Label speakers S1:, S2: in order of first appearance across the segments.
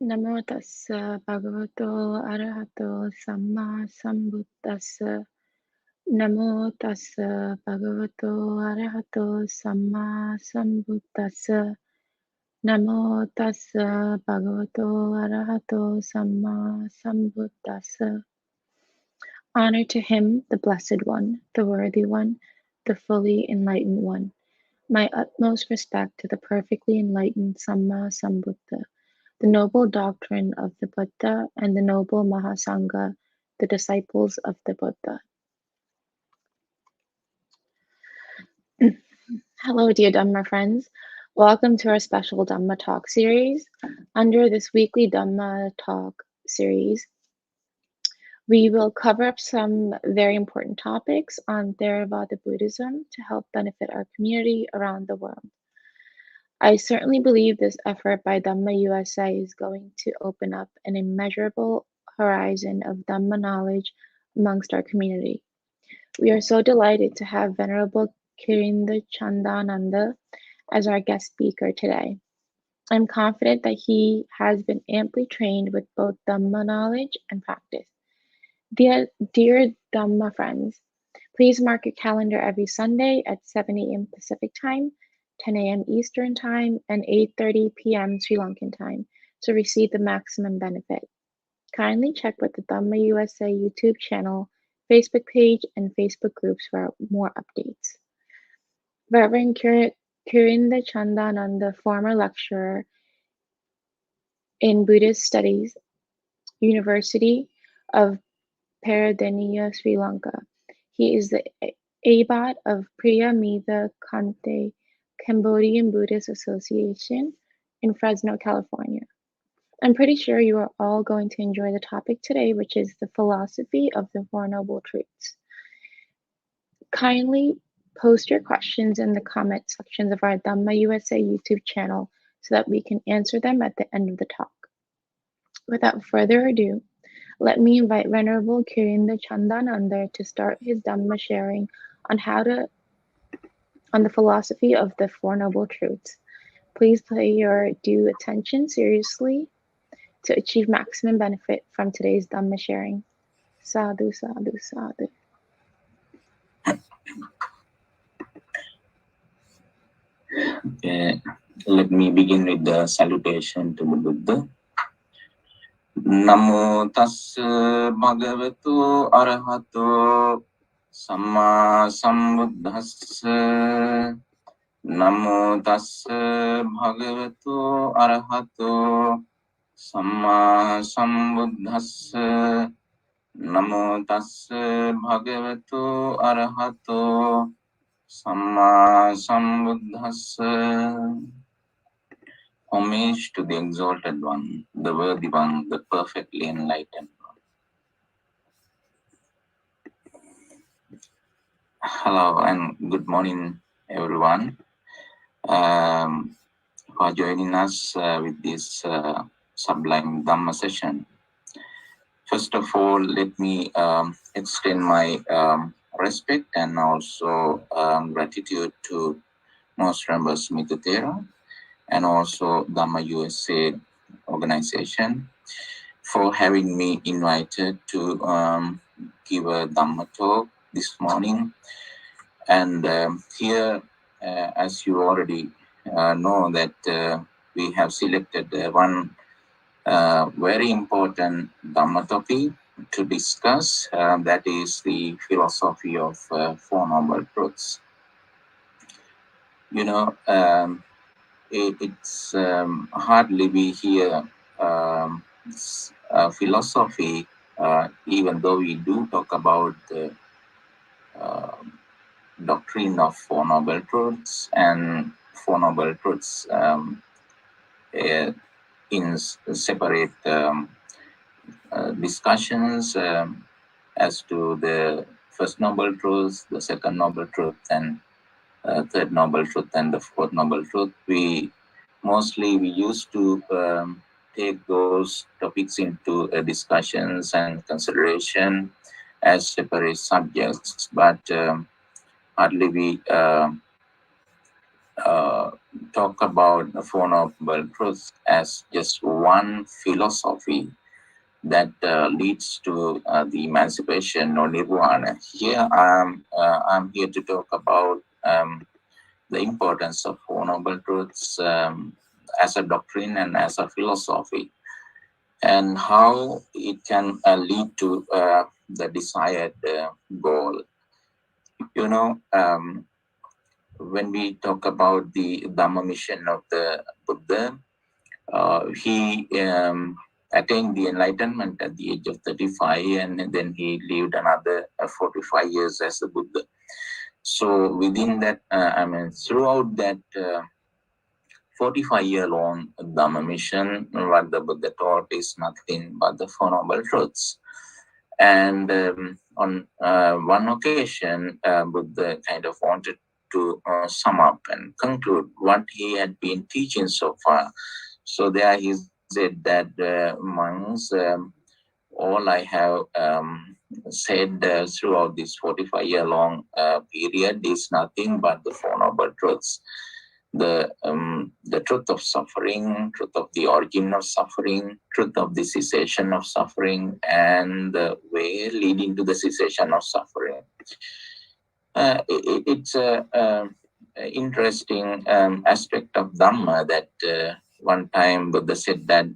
S1: Namo tassa bhagavato arahato samma sambuddhassa. Namo tassa bhagavato arahato samma sambuddhassa. Namo tassa bhagavato arahato samma sambuddhassa. Honor to him, the Blessed One, the Worthy One, the fully enlightened One. My utmost respect to the perfectly enlightened Samma Sambuddha, the noble doctrine of the Buddha, and the noble Mahasangha, the disciples of the Buddha. Hello, dear Dhamma friends. Welcome to our special Dhamma Talk Series. Under this weekly Dhamma Talk Series, we will cover up some very important topics on Theravada Buddhism to help benefit our community around the world. I certainly believe this effort by Dhamma USA is going to open up an immeasurable horizon of Dhamma knowledge amongst our community. We are so delighted to have Venerable Kirinde Chandananda as our guest speaker today. I'm confident that he has been amply trained with both Dhamma knowledge and practice. Dear Dhamma friends, please mark your calendar every Sunday at 7 a.m. Pacific Time, 10 a.m. Eastern Time, and 8:30 p.m. Sri Lankan Time to receive the maximum benefit. Kindly check with the Dhamma USA YouTube channel, Facebook page, and Facebook groups for more updates. Reverend Kirinde Chandananda, former lecturer in Buddhist Studies, University of Peradeniya, Sri Lanka. He is the Abbot of Preah, Meada, Khante, Cambodian Buddhist Association in Fresno, California. I'm pretty sure you are all going to enjoy the topic today, which is the philosophy of the Four Noble Truths. Kindly post your questions in the comment sections of our Dhamma USA YouTube channel so that we can answer them at the end of the talk. Without further ado, let me invite Venerable Kirinde Chandananda to start his Dhamma sharing on the philosophy of the Four Noble Truths. Please pay your due attention seriously to achieve maximum benefit from today's Dhamma sharing. Sadhu, sadhu, sadhu.
S2: Okay, let me begin with the salutation to the Buddha. Namo tassa bhagavato arahato samma sambuddhassa. Namo tassa bhagavato arahato samma sambuddhassa. Namo tassa bhagavato arahato samma sambuddhassa. Homage to the exalted one, the worthy one, the perfectly enlightened one. Hello and good morning, everyone, for joining us with this sublime Dhamma session. First of all, let me extend my respect and also gratitude to Most Reverend Smita Thera and also Dhamma USA organization for having me invited to give a Dhamma talk this morning. And here, as you already know, that we have selected one very important Dhamma topic to discuss, that is the philosophy of Four Noble Truths. You know, it's hardly we hear philosophy, even though we do talk about the doctrine of Four Noble Truths and Four Noble Truths in separate discussions as to the first Noble Truth, the second Noble Truth, and third Noble Truth, and the fourth Noble Truth. We used to take those topics into discussions and consideration as separate subjects, but hardly we uh, talk about the Four Noble Truths as just one philosophy that leads to the emancipation or nirvana. Here I'm here to talk about the importance of Four Noble Truths as a doctrine and as a philosophy, and how it can lead to the desired goal. You know, when we talk about the Dhamma mission of the Buddha, he attained the enlightenment at the age of 35, and then he lived another 45 years as a Buddha. So within that, throughout that 45-year-long Dhamma mission, what the Buddha taught is nothing but the Four Noble Truths. And on one occasion, Buddha kind of wanted to sum up and conclude what he had been teaching so far. So there he said that monks, all I have said throughout this 45-year-long period is nothing but the Four Noble Truths. The truth of suffering, truth of the origin of suffering, truth of the cessation of suffering, and the way leading to the cessation of suffering. It's a interesting aspect of Dhamma that one time Buddha said that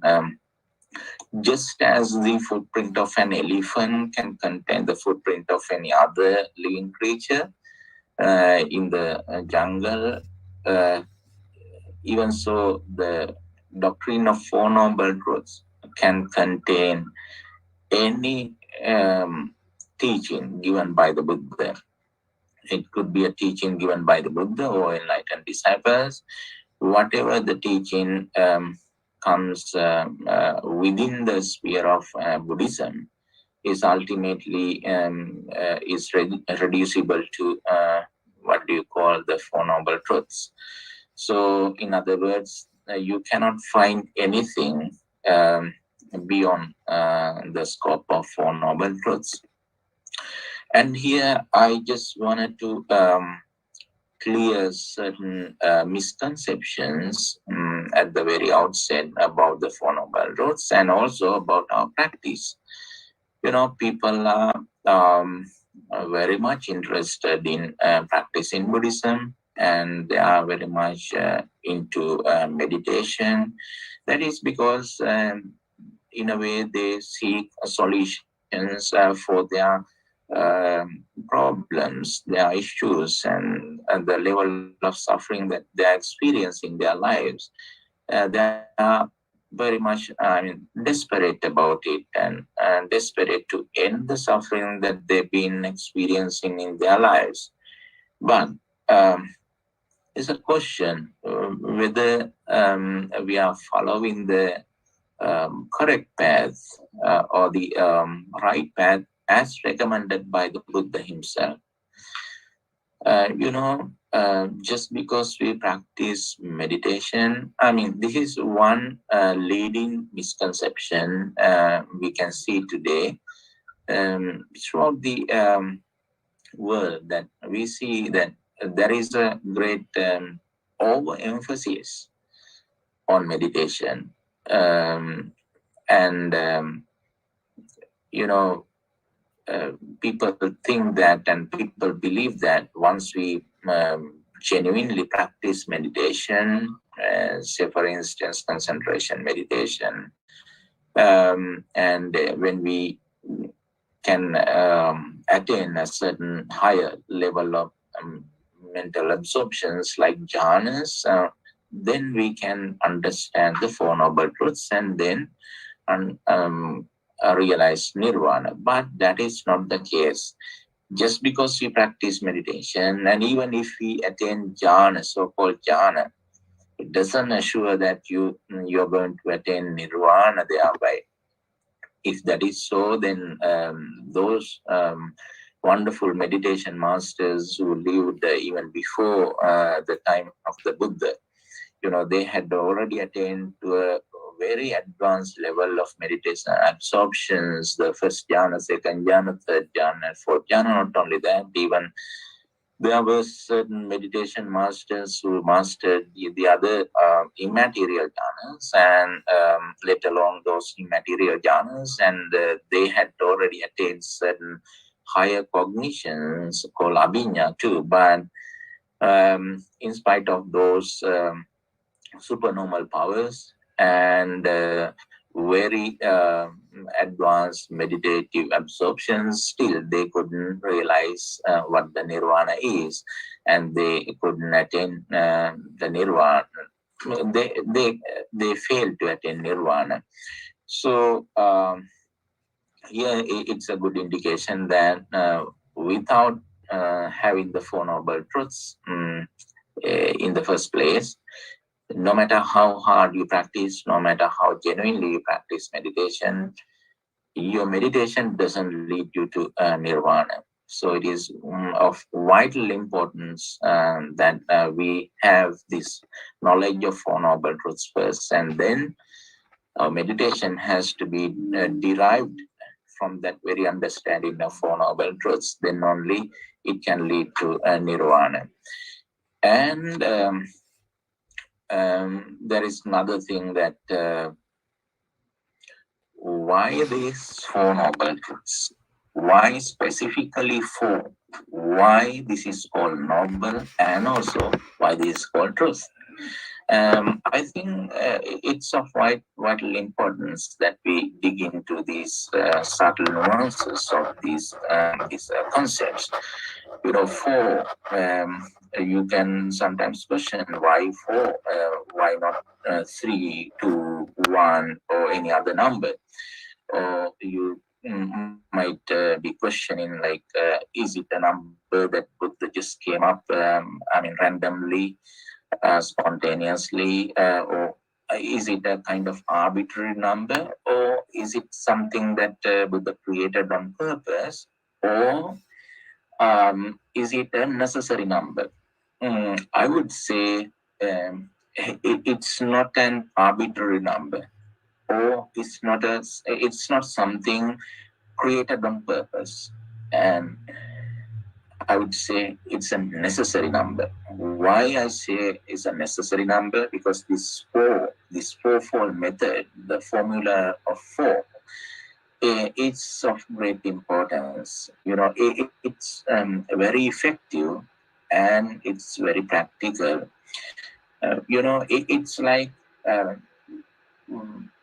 S2: just as the footprint of an elephant can contain the footprint of any other living creature in the jungle, even so the doctrine of Four Noble Truths can contain any teaching given by the Buddha. It could be a teaching given by the Buddha or enlightened disciples. Whatever the teaching comes within the sphere of Buddhism is ultimately is reducible to what do you call the Four Noble Truths. So, in other words, you cannot find anything beyond the scope of Four Noble Truths. And here I just wanted to clear certain misconceptions at the very outset about the Four Noble Truths and also about our practice. You know, people are very much interested in practicing Buddhism, and they are very much into meditation. That is because, in a way, they seek solutions for their problems, their issues, and the level of suffering that they are experiencing in their lives. They are very much desperate about it and desperate to end the suffering that they've been experiencing in their lives. But it's a question whether we are following the correct path or the right path as recommended by the Buddha himself. Just because we practice meditation, this is one leading misconception we can see today throughout the world, that we see that there is a great overemphasis on meditation. People think that, and people believe that once we genuinely practice meditation, say for instance concentration meditation, and when we can attain a certain higher level of mental absorptions like jhanas, then we can understand the Four Noble Truths and then realize nirvana. But that is not the case. Just because we practice meditation, and even if we attain jhana, so-called jhana, it doesn't assure that you're going to attain nirvana thereby. If that is so, then those wonderful meditation masters who lived even before the time of the Buddha, they had already attained to a very advanced level of meditation absorptions, the first jhana, second jhana, third jhana, and fourth jhana. Not only that, even There were certain meditation masters who mastered the other immaterial jhanas, and let alone those immaterial jhanas, and they had already attained certain higher cognitions called abhinya too. But in spite of those supernormal powers and very advanced meditative absorptions, still they couldn't realize what the nirvana is, and they couldn't attain the nirvana. They failed to attain nirvana. So it's a good indication that without having the Four Noble Truths in the first place, no matter how hard you practice, no matter how genuinely you practice meditation, your meditation doesn't lead you to nirvana. So it is of vital importance that we have this knowledge of Four Noble Truths first, and then our meditation has to be derived from that very understanding of Four Noble Truths. Then only it can lead to nirvana. And there is another thing that why these Four Noble Truths? Why specifically four? Why this is called noble, and also why this is called truth? I think it's of vital importance that we dig into these subtle nuances of these concepts. Four, you can sometimes question why four, why not three, two, one, or any other number. Or you might be questioning, like, is it a number that Buddha just came up, randomly, spontaneously, or is it a kind of arbitrary number, or is it something that Buddha created on purpose, or is it a necessary number? I would say it's not an arbitrary number, or it's not something created on purpose, and I would say it's a necessary number. Why I say it's a necessary number? Because this fourfold method, the formula of four, it's of great importance. It's very effective, and it's very practical. It's like,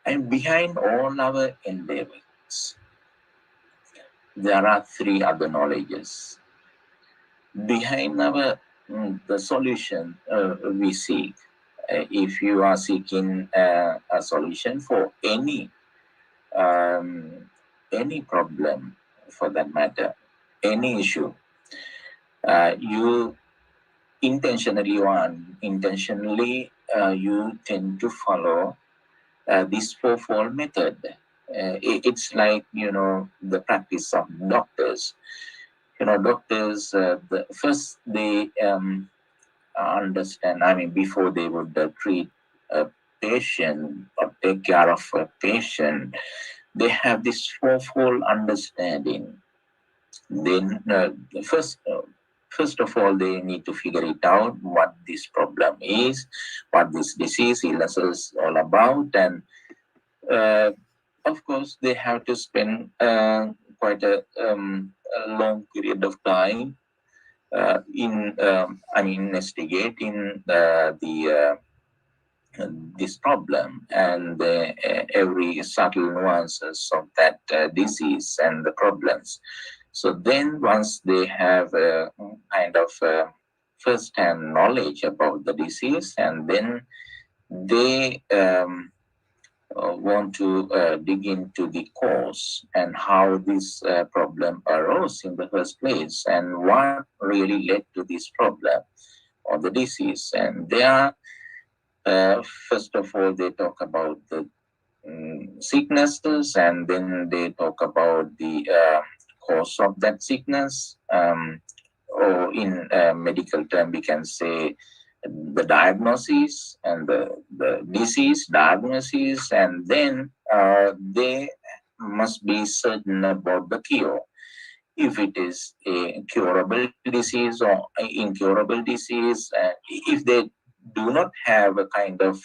S2: and behind all our endeavors, there are three other knowledges. Behind the solution we seek, if you are seeking a solution for any problem, for that matter, any issue, you intentionally or unintentionally you tend to follow this fourfold method. It's like the practice of doctors. Doctors, first they understand, before they would treat a patient or take care of a patient, they have this fourfold understanding. Then first of all, they need to figure it out, what this problem is, what this disease, illness is all about, and of course, they have to spend quite a long period of time in investigating this problem and every subtle nuances of that disease and the problems. So then, once they have a kind of first-hand knowledge about the disease, and then they want to dig into the cause and how this problem arose in the first place, and what really led to this problem or the disease. And they are, first of all, they talk about the sicknesses, and then they talk about the cause of that sickness, or in medical term we can say the diagnosis and the disease diagnosis, and then they must be certain about the cure. if it is a curable disease or incurable disease, if they do not have a kind of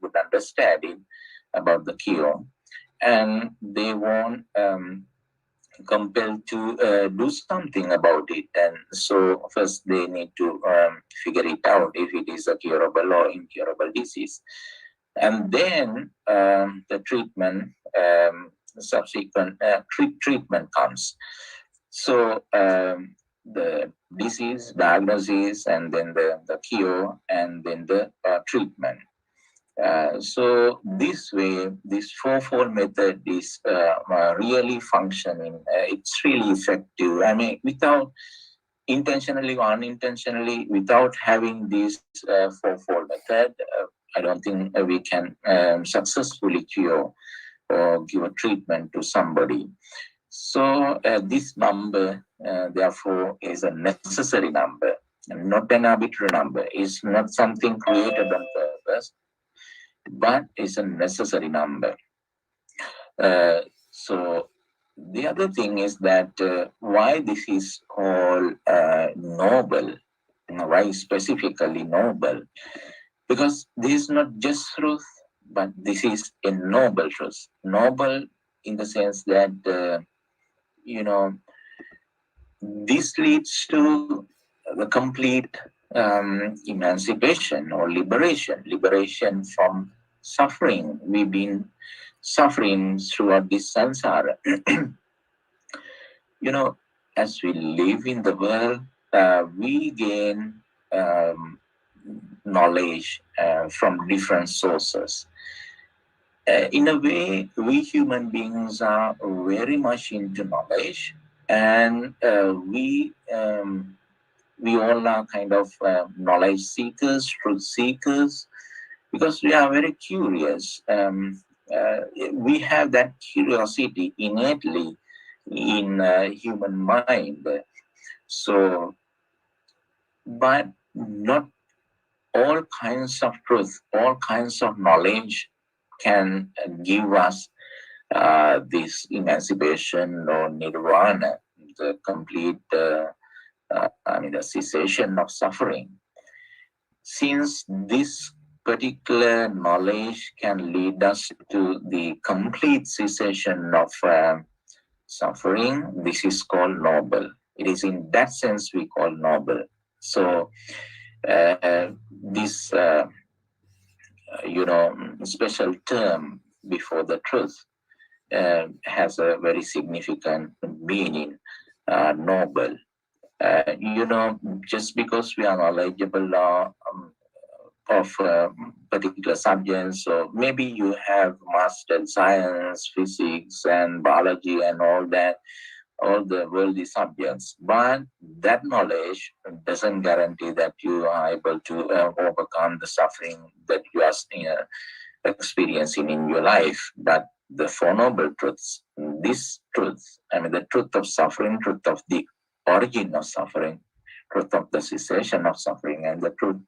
S2: good understanding about the cure, and they won't compelled to do something about it. And so first they need to figure it out if it is a curable or incurable disease. And then the treatment, subsequent treatment comes. So the disease diagnosis, and then the cure, and then the treatment. So this way, this fourfold method is really functioning. It's really effective. I mean, without intentionally or unintentionally, without having this fourfold method, I don't think we can successfully cure or give a treatment to somebody. So this number, therefore, is a necessary number, not an arbitrary number. It's not something created on purpose, but it's a necessary number. So the other thing is that why this is called noble, why specifically noble? Because this is not just truth, but this is a noble truth. Noble in the sense that, this leads to the complete emancipation or liberation from suffering. We've been suffering throughout this samsara. As we live in the world, we gain knowledge from different sources. In a way, we human beings are very much into knowledge, and we all are kind of knowledge seekers, truth seekers, because we are very curious. We have that curiosity innately in human mind. So, but not all kinds of truth, all kinds of knowledge can give us this emancipation or nirvana, the complete, the cessation of suffering. Since this particular knowledge can lead us to the complete cessation of suffering, this is called noble. It is in that sense we call noble. So this special term before the truth has a very significant meaning, noble. Just because we are knowledgeable of particular subjects, or maybe you have mastered science, physics, and biology, and all that, all the worldly subjects, but that knowledge doesn't guarantee that you are able to overcome the suffering that you are experiencing in your life. But the Four Noble Truths, this truth, the truth of suffering, truth of the origin of suffering, truth of the cessation of suffering, and the truth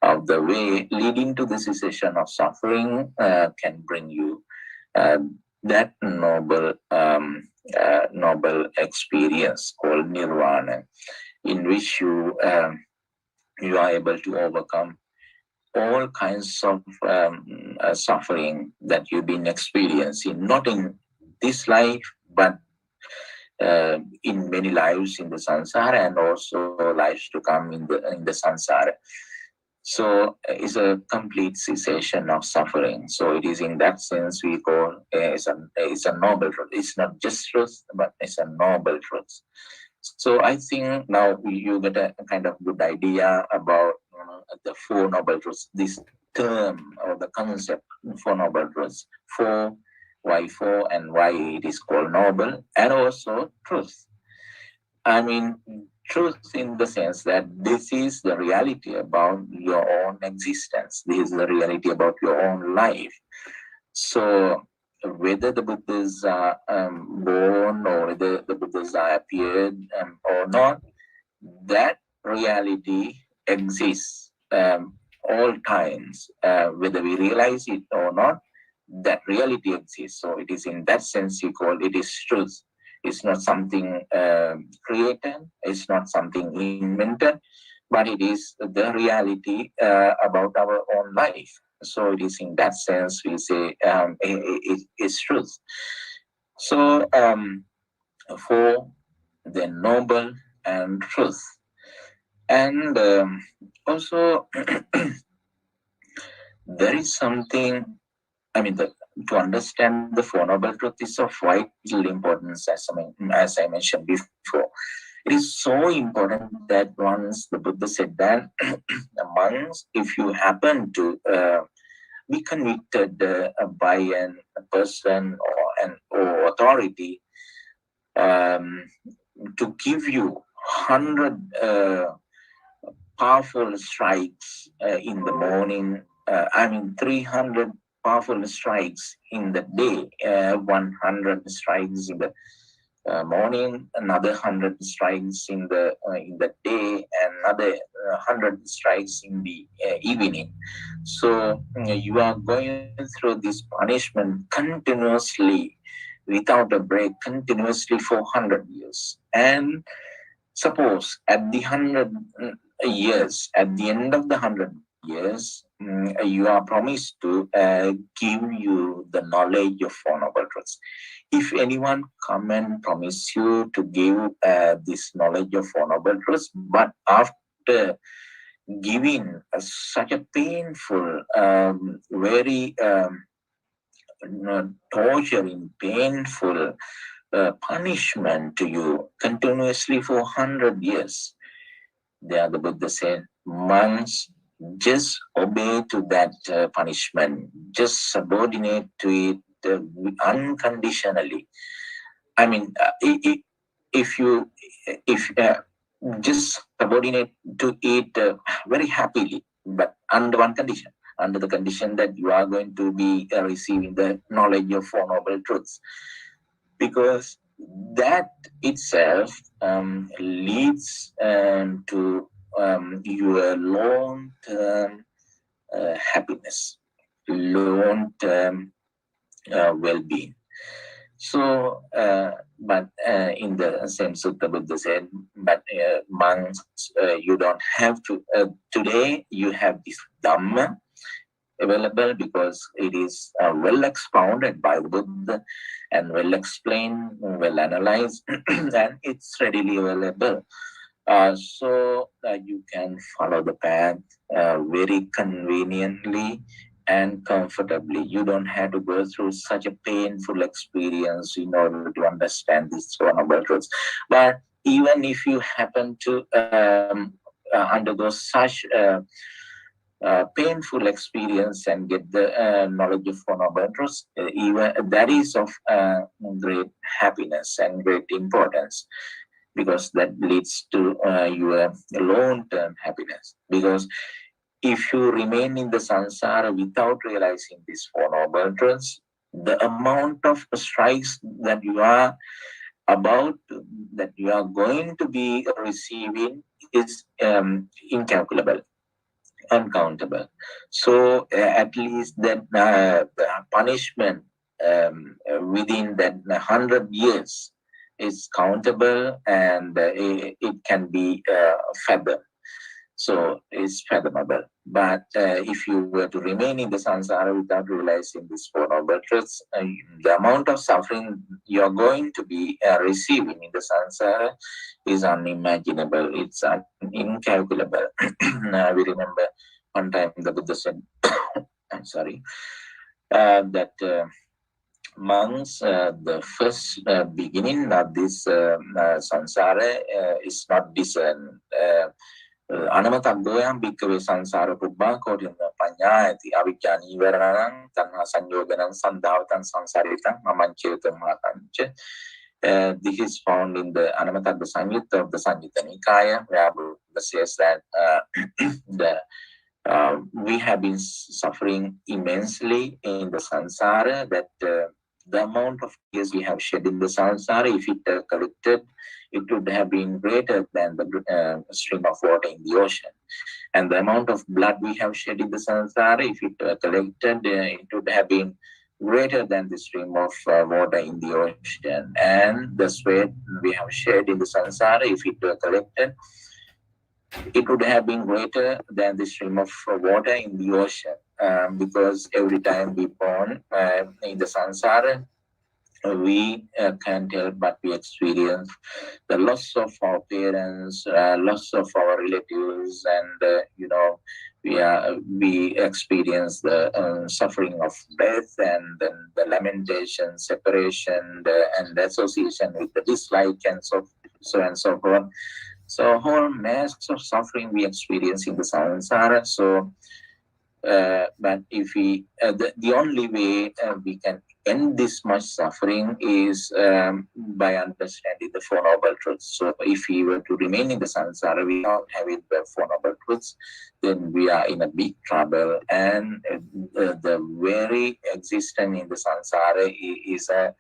S2: of the way leading to the cessation of suffering can bring you that noble experience called nirvana, in which you are able to overcome all kinds of suffering that you've been experiencing, not in this life, but in many lives in the samsara, and also lives to come in the samsara. So it's a complete cessation of suffering. So it is in that sense we call it's a noble truth. It's not just truth, but it's a noble truth. So I think now you get a kind of good idea about the Four Noble Truths, this term or the concept, Four Noble Truths. Why four, and why it is called noble, and also truth. Truth in the sense that this is the reality about your own existence. This is the reality about your own life. So whether the Buddhas are born, or whether the Buddhas are appeared or not, that reality exists all times. Whether we realize it or not, that reality exists. So it is in that sense we call it is truth. It's not something created. It's not something invented, but it is the reality about our own life. So it is in that sense we say it's truth. So for the noble and truth, and also there is something. I mean, to understand the Four Noble Truth is of vital importance, as I mentioned before. It is so important that once the Buddha said that amongst, if you happen to be convicted by a person or authority to give you 100 powerful strikes in the morning, 300 powerful strikes in the day, 100 strikes in the morning, another 100 strikes in the day, and another 100 strikes in the evening. So you are going through this punishment continuously, without a break, continuously for 100 years. And suppose at the 100 years, at the end of the 100 years, you are promised to give you the knowledge of Four Noble Truths. If anyone come and promise you to give this knowledge of Four Noble Truths, but after giving such a painful, very torturing, painful punishment to you continuously for 100 years, there the Buddha said, monks, just obey to that punishment, just subordinate to it unconditionally. I mean, if just subordinate to it very happily, but under one condition, under the condition that you are going to be receiving the knowledge of Four Noble Truths, because that itself leads to your long-term happiness, long-term well-being. So, but in the same sutta, Buddha said, but monks, you don't have to, today you have this Dhamma available because it is well expounded by the Buddha and well explained, well analyzed, and it's readily available. So you can follow the path very conveniently and comfortably. You don't have to go through such a painful experience in order to understand these Four Noble Truths. But even if you happen to undergo such painful experience and get the knowledge of Four Noble Truths, even that is of great happiness and great importance, because that leads to your long-term happiness. Because if you remain in the samsara without realizing these Four Noble Truths, the amount of strikes that you are going to be receiving is incalculable, uncountable. So at least that the punishment within that 100 years is countable, and it can be fathomed. So it's fathomable. But if you were to remain in the samsara without realizing these Four Noble Truths, the amount of suffering you're going to be receiving in the samsara is unimaginable. It's incalculable. We remember one time the Buddha said, I'm sorry, that monks, the first beginning of this samsara is not discerned. Anamatagoyam bhikkhave sansara pubbha kodina panyayati avijja nivaranam tanha sanyoganam sandhavatan sansaritam mamanchetam matancha. This is found in the Anamatagga Samyutta of the Sanjita Nikaya, where Buddha says that we have been suffering immensely in the samsara, that the amount of tears we have shed in the samsara, if it collected, it would have been greater than the stream of water in the ocean. And the amount of blood we have shed in the samsara, if it collected, it would have been greater than the stream of water in the ocean. And the sweat we have shed in the samsara, if it were collected, it would have been greater than the stream of water in the ocean. Because every time we born in the samsara, we can't help but we experience the loss of our parents, loss of our relatives, and we experience the suffering of death, and then the lamentation, separation, and the association with the dislike, and so and so forth. So whole mass of suffering we experience in the samsara. So but if we the only way we can end this much suffering is by understanding the Four Noble Truths. So if we were to remain in the samsara without having the Four Noble Truths, then we are in a big trouble. And the very existence in the samsara is a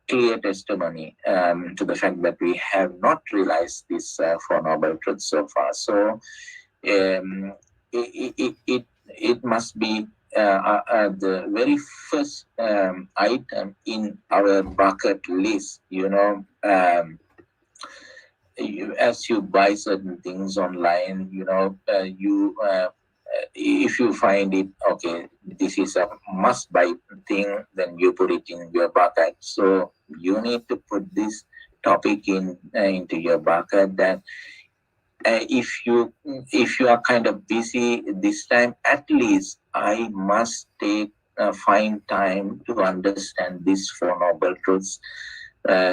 S2: clear testimony to the fact that we have not realized this Four Noble Truths so far. So it must be the very first item in our bucket list. As you buy certain things online, if you find it, okay, this is a must buy thing, then you put it in your bucket. So you need to put this topic into your bucket, that if you are kind of busy this time, at least I must find time to understand these Four Noble Truths.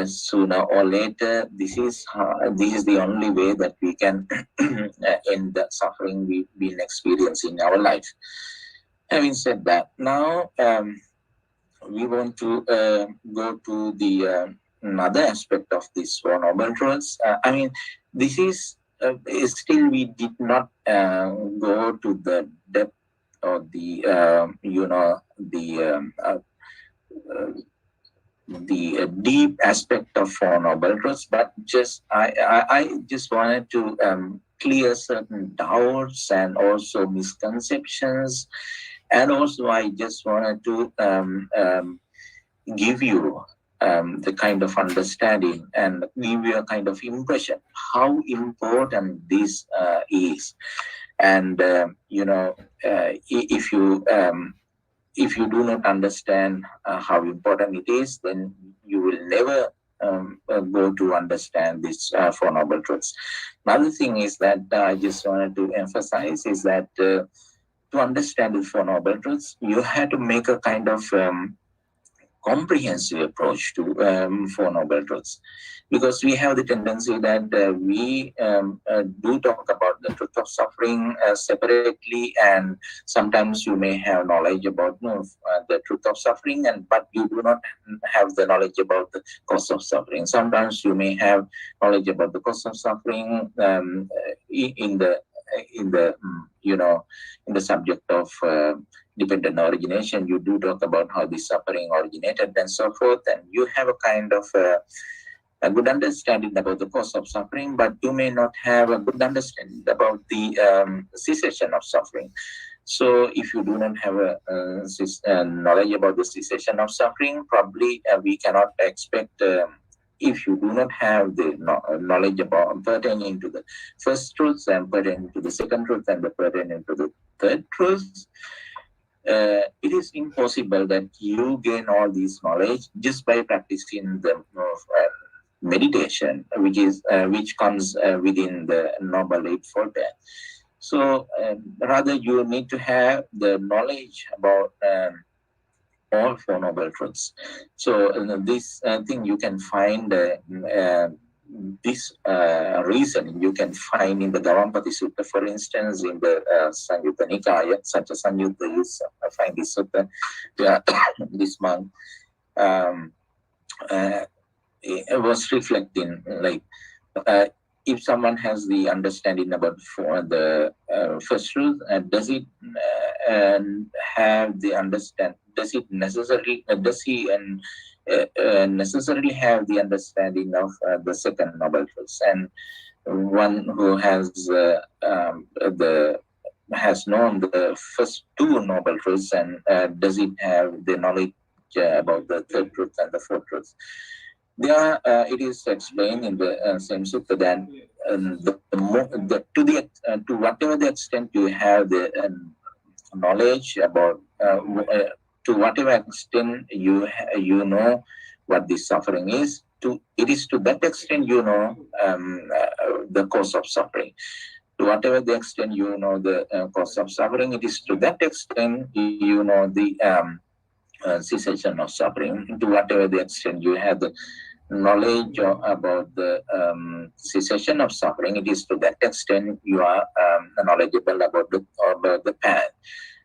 S2: Sooner or later, this is the only way that we can end the suffering we've been experiencing in our life. Having said that, now we want to go to the another aspect of these Four Noble Truths. This is still we did not go to the depth or the deep aspect of Four Noble Truths, but just I just wanted to clear certain doubts and also misconceptions, and also I just wanted to give you the kind of understanding and give you a kind of impression how important this is. And if you do not understand how important it is, then you will never go to understand these Four Noble Truths. Another thing is that I just wanted to emphasize is that to understand the Four Noble Truths, you have to make a kind of comprehensive approach to Four Noble Truths, because we have the tendency that we do talk about the truth of suffering separately, and sometimes you may have knowledge about the truth of suffering, but you do not have the knowledge about the cause of suffering. Sometimes you may have knowledge about the cause of suffering in the subject of dependent origination. You do talk about how the suffering originated and so forth, and you have a kind of a good understanding about the cause of suffering, but you may not have a good understanding about the cessation of suffering. So if you do not have a knowledge about the cessation of suffering, probably we cannot expect, if you do not have the knowledge about pertaining to the first truth and pertaining to the second truth and pertaining to the third truth, it is impossible that you gain all these knowledge just by practicing the meditation, which comes within the Noble Eightfold Path. So rather you need to have the knowledge about all Four Noble Truths. So this thing you can find this reason you can find in the Gavampati Sutta, for instance, in the Sangyutta Nikaya. Such a Sangyutta is I find this sutta this month was reflecting like if someone has the understanding about the first truth, does it have the understand? Does it necessarily necessarily have the understanding of the second Noble Truth? And one who has has known the first two Noble Truths, and does it have the knowledge about the third truth and the fourth truth. There, it is explained in the same sutta that to whatever the extent you have the knowledge about, to whatever extent you know what this suffering is, it is to that extent you know the cause of suffering. To whatever the extent you know the cause of suffering, it is to that extent you know the cessation of suffering. To whatever the extent you have the knowledge about the cessation of suffering, it is to that extent you are knowledgeable about the path.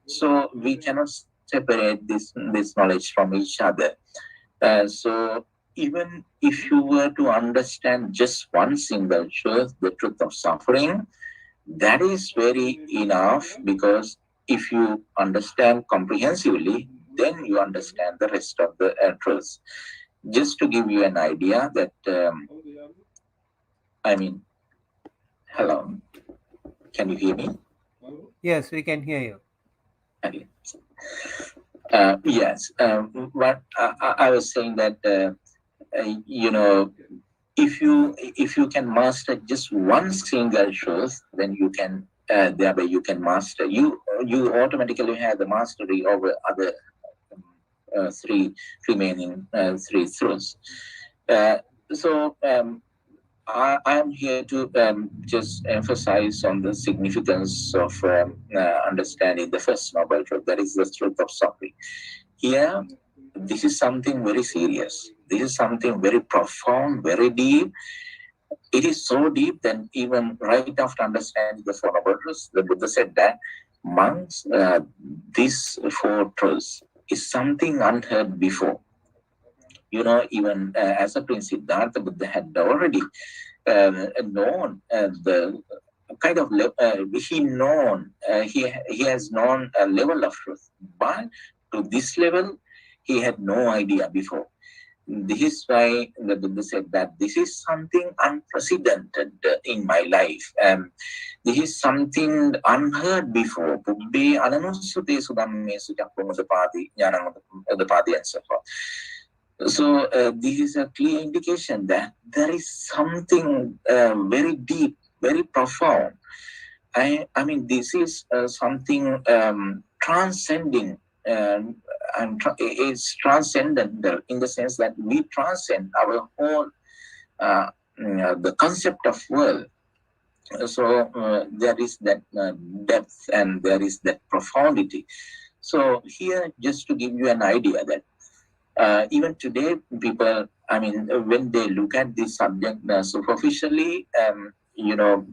S2: So we cannot separate this knowledge from each other. So even if you were to understand just one single truth, the truth of suffering, that is very enough, because if you understand comprehensively, then you understand the rest of the truths. Just to give you an idea that, hello, can you hear me?
S3: Yes, we can hear you.
S2: Okay. Yes, what I was saying that, if you can master just one single truth, then you can thereby you can master, you automatically have the mastery over other three remaining three truths. So I am here to just emphasize on the significance of understanding the first noble truth, that is the truth of suffering. Here, this is something very serious. This is something very profound, very deep. It is so deep that even right after understanding the four noble truths, the Buddha said that, monks, these four truths is something unheard before. Even as a Prince Siddhartha, Buddha had already known the kind of he has known a level of truth, but to this level he had no idea before. This is why the Buddha said that this is something unprecedented in my life. This is something unheard before. Buddhe ananusute sudammesu jakkumudapadi jnanamudapadi and so forth. So this is a clear indication that there is something very deep, very profound. This is something transcending. It's transcendental in the sense that we transcend our whole the concept of world. So there is that depth and there is that profundity. So here, just to give you an idea that even today, people, when they look at this subject superficially,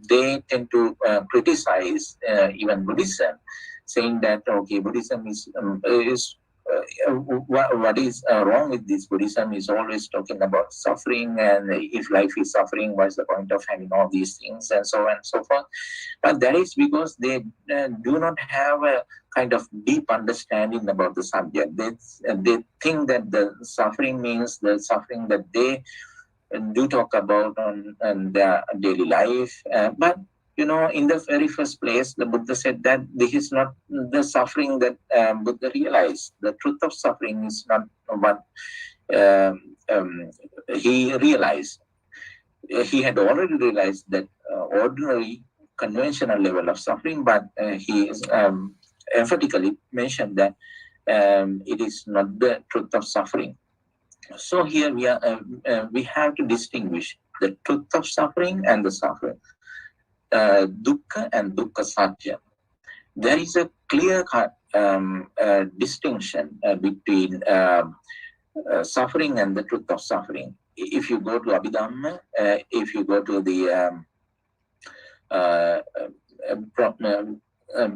S2: they tend to criticize even Buddhism, saying that, okay, Buddhism is what is wrong with this? Buddhism is always talking about suffering, and if life is suffering, what's the point of having all these things, and so on and so forth. But that is because they do not have a kind of deep understanding about the subject. They think that the suffering means the suffering that they do talk about on their daily life. But in the very first place, the Buddha said that this is not the suffering that Buddha realized. The truth of suffering is not what he realized. He had already realized that ordinary conventional level of suffering, but he emphatically mentioned that it is not the truth of suffering. So here we have to distinguish the truth of suffering and the suffering, dukkha and dukkha satya. There is a clear distinction between suffering and the truth of suffering. If you go to Abhidhamma, if you go to the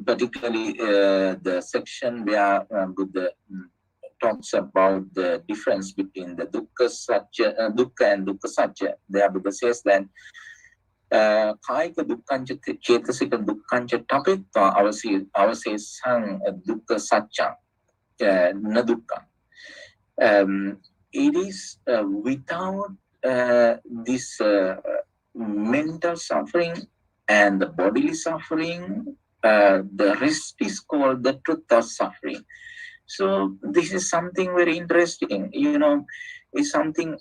S2: particularly the section where Buddha talks about the difference between the dukkha and dukkha satya, there Buddha says that කායික දුක්ඛංච චේතසික දුක්ඛංච tapitva avasesang dukkha satya na dukkha. It is without this mental suffering and the bodily suffering, the rest is called the truth of suffering. So this is something very interesting. It's something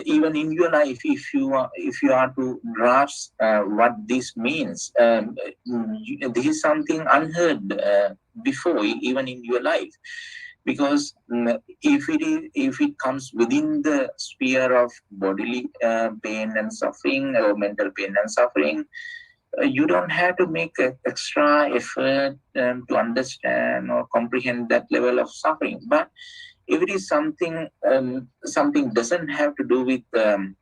S2: even in your life, if you are to grasp what this means, this is something unheard before, even in your life, because if it comes within the sphere of bodily pain and suffering, or mental pain and suffering, you don't have to make extra effort to understand or comprehend that level of suffering. But if it is something doesn't have to do with the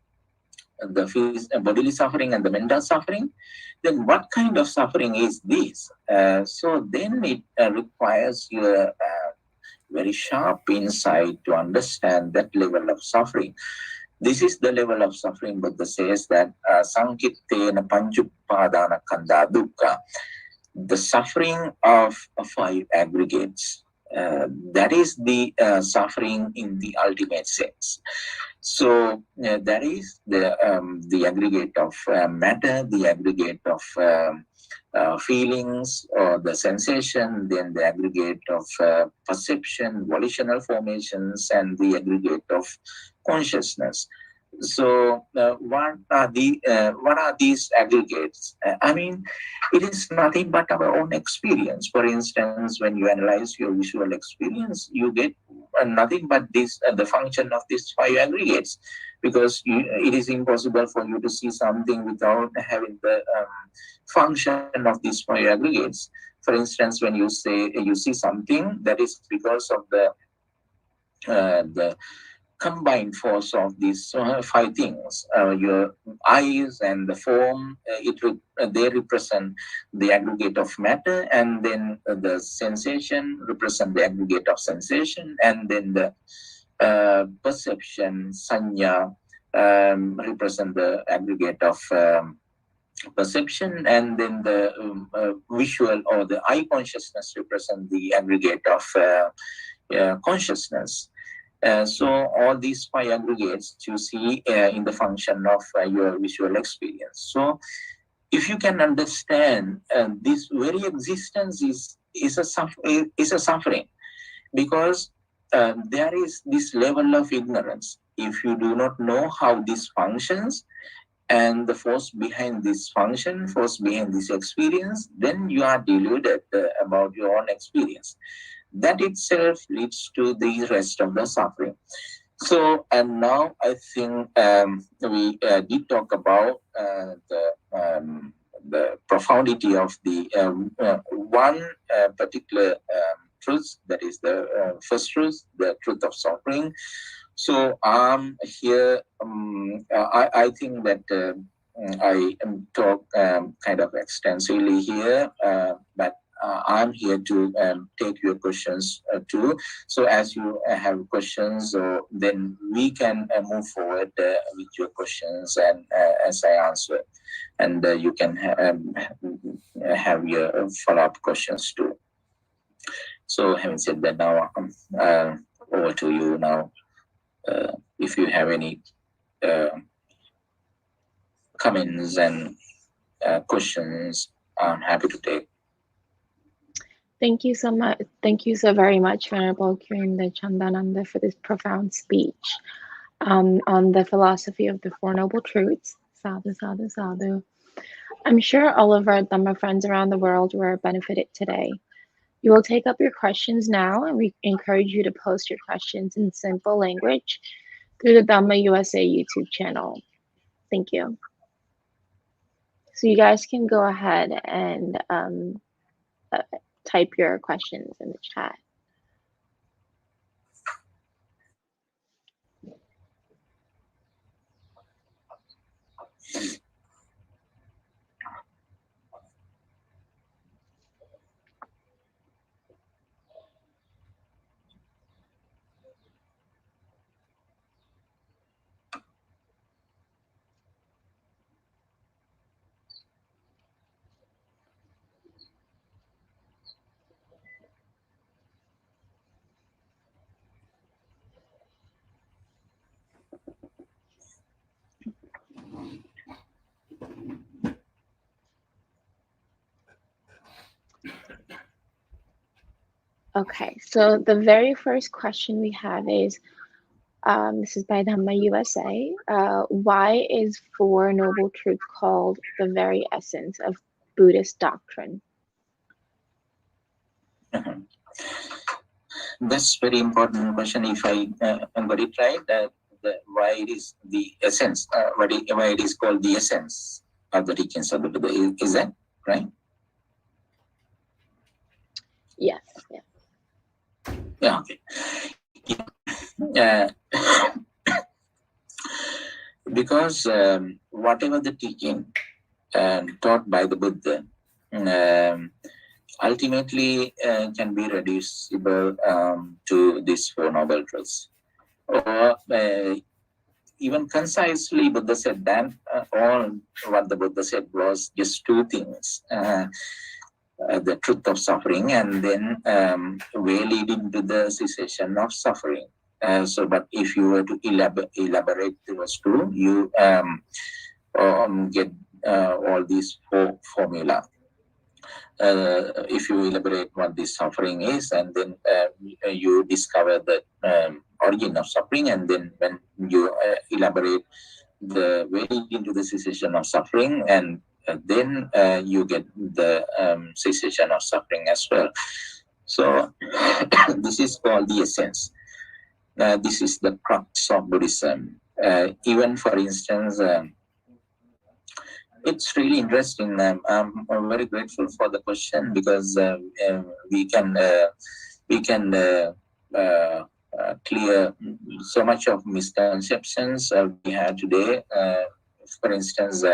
S2: bodily suffering and the mental suffering, then what kind of suffering is this? So then it requires your very sharp insight to understand that level of suffering. This is the level of suffering Buddha says that Sankittena Panchupadana Kanda Dukkha, the suffering of five aggregates. That is the suffering in the ultimate sense. So that is the aggregate of matter, the aggregate of feelings or the sensation, then the aggregate of perception, volitional formations, and the aggregate of consciousness. So what are these aggregates? I mean, it is nothing but our own experience. For instance, when you analyze your visual experience, you get nothing but this the function of these five aggregates, because it is impossible for you to see something without having the function of these five aggregates. For instance, when you say you see something, that is because of the combined force of these five things. Your eyes and the form, they represent the aggregate of matter, and then the sensation represent the aggregate of sensation, and then the perception, sanya, represent the aggregate of perception, and then the visual or the eye consciousness represent the aggregate of consciousness. So all these five aggregates you see in the function of your visual experience. So if you can understand this very existence is a suffering, because there is this level of ignorance. If you do not know how this functions and the force behind this function, force behind this experience, then you are deluded about your own experience. That itself leads to the rest of the suffering. So, and now I think we did talk about the profundity of the one particular truth, that is the first truth, the truth of suffering. So here, I think that I talk kind of extensively here, but I'm here to take your questions too. So as you have questions, then we can move forward with your questions, and as I answer, and you can have your follow-up questions too. So having said that, now over to you now. If you have any comments and questions, I'm happy to take.
S1: Thank you so much. Thank you so very much, Venerable Kirinde Chandananda, for this profound speech on the philosophy of the Four Noble Truths. Sadhu, sadhu, sadhu. I'm sure all of our Dhamma friends around the world were benefited today. We will take up your questions now, and we encourage you to post your questions in simple language through the Dhamma USA YouTube channel. Thank you. So you guys can go ahead and type your questions in the chat. Okay, so the very first question we have is, this is by Dhamma USA. Why is Four Noble Truths called the very essence of Buddhist doctrine?
S2: That's very important question. If I got it right, why it is the essence, why it is called the essence of the teachings of the Buddha. Is that right?
S1: Yes. Yeah.
S2: Yeah. Okay. Yeah. Because whatever the teaching taught by the Buddha ultimately can be reducible to these Four Noble Truths. Or even concisely, Buddha said that all what the Buddha said was just two things. The truth of suffering, and then way leading to the cessation of suffering. But if you were to elaborate those two, you get all these four formula. If you elaborate what this suffering is, and then you discover the origin of suffering, and then when you elaborate the way into the cessation of suffering, and then you get the cessation of suffering as well. So this is called the essence. This is the crux of Buddhism. Even for instance, it's really interesting. I'm very grateful for the question, because we can clear so much of misconceptions we have today. For instance,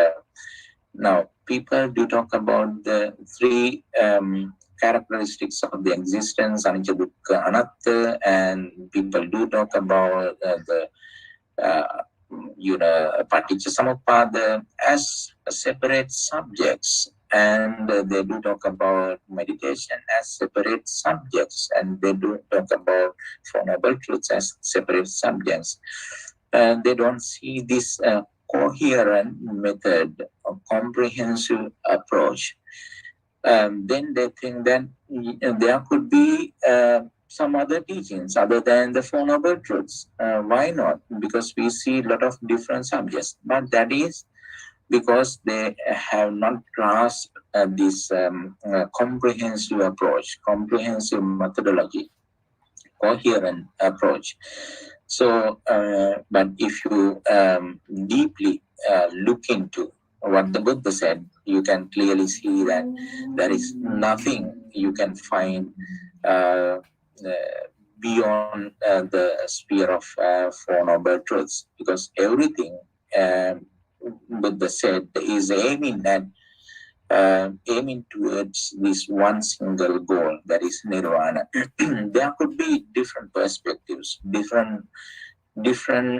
S2: now people do talk about the three characteristics of the existence, anicca, dukkha, anatta, and people do talk about the paticca as separate subjects, and they do talk about meditation as separate subjects, and they do talk about Four Noble Truths as separate subjects. They don't see this coherent method, a comprehensive approach. Then they think that there could be some other teachings other than the Four Noble Truths. Why not? Because we see a lot of different subjects, but that is because they have not grasped this comprehensive approach, comprehensive methodology, coherent approach. So, but if you deeply look into what the Buddha said, you can clearly see that there is nothing you can find beyond the sphere of Four Noble Truths, because everything Buddha said is aiming at aiming towards this one single goal, that is nirvana. There could be different perspectives, different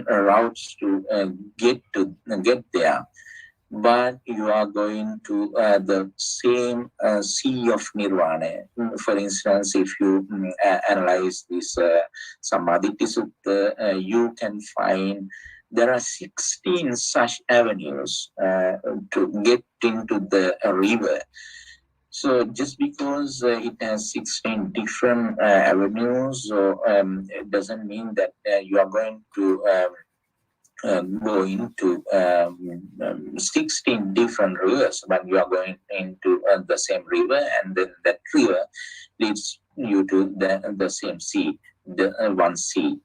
S2: routes to get there, but you are going to the same sea of nirvana. For instance, if you analyze this Samadhiti Sutta, you can find there are 16 such avenues to get into the river. So just because it has 16 different avenues, so it doesn't mean that you are going to go into 16 different rivers, but you are going into the same river, and then that river leads you to the same sea, the one sea.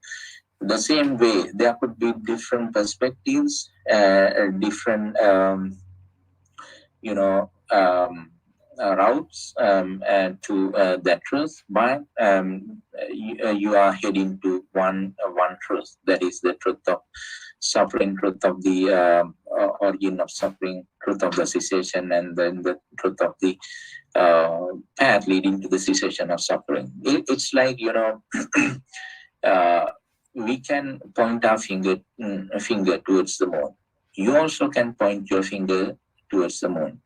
S2: The same way, there could be different perspectives, different routes to that truth, but you are heading to one truth, that is the truth of suffering, truth of the origin of suffering, truth of the cessation, and then the truth of the path leading to the cessation of suffering. It's like, we can point our finger towards the moon. You also can point your finger towards the moon.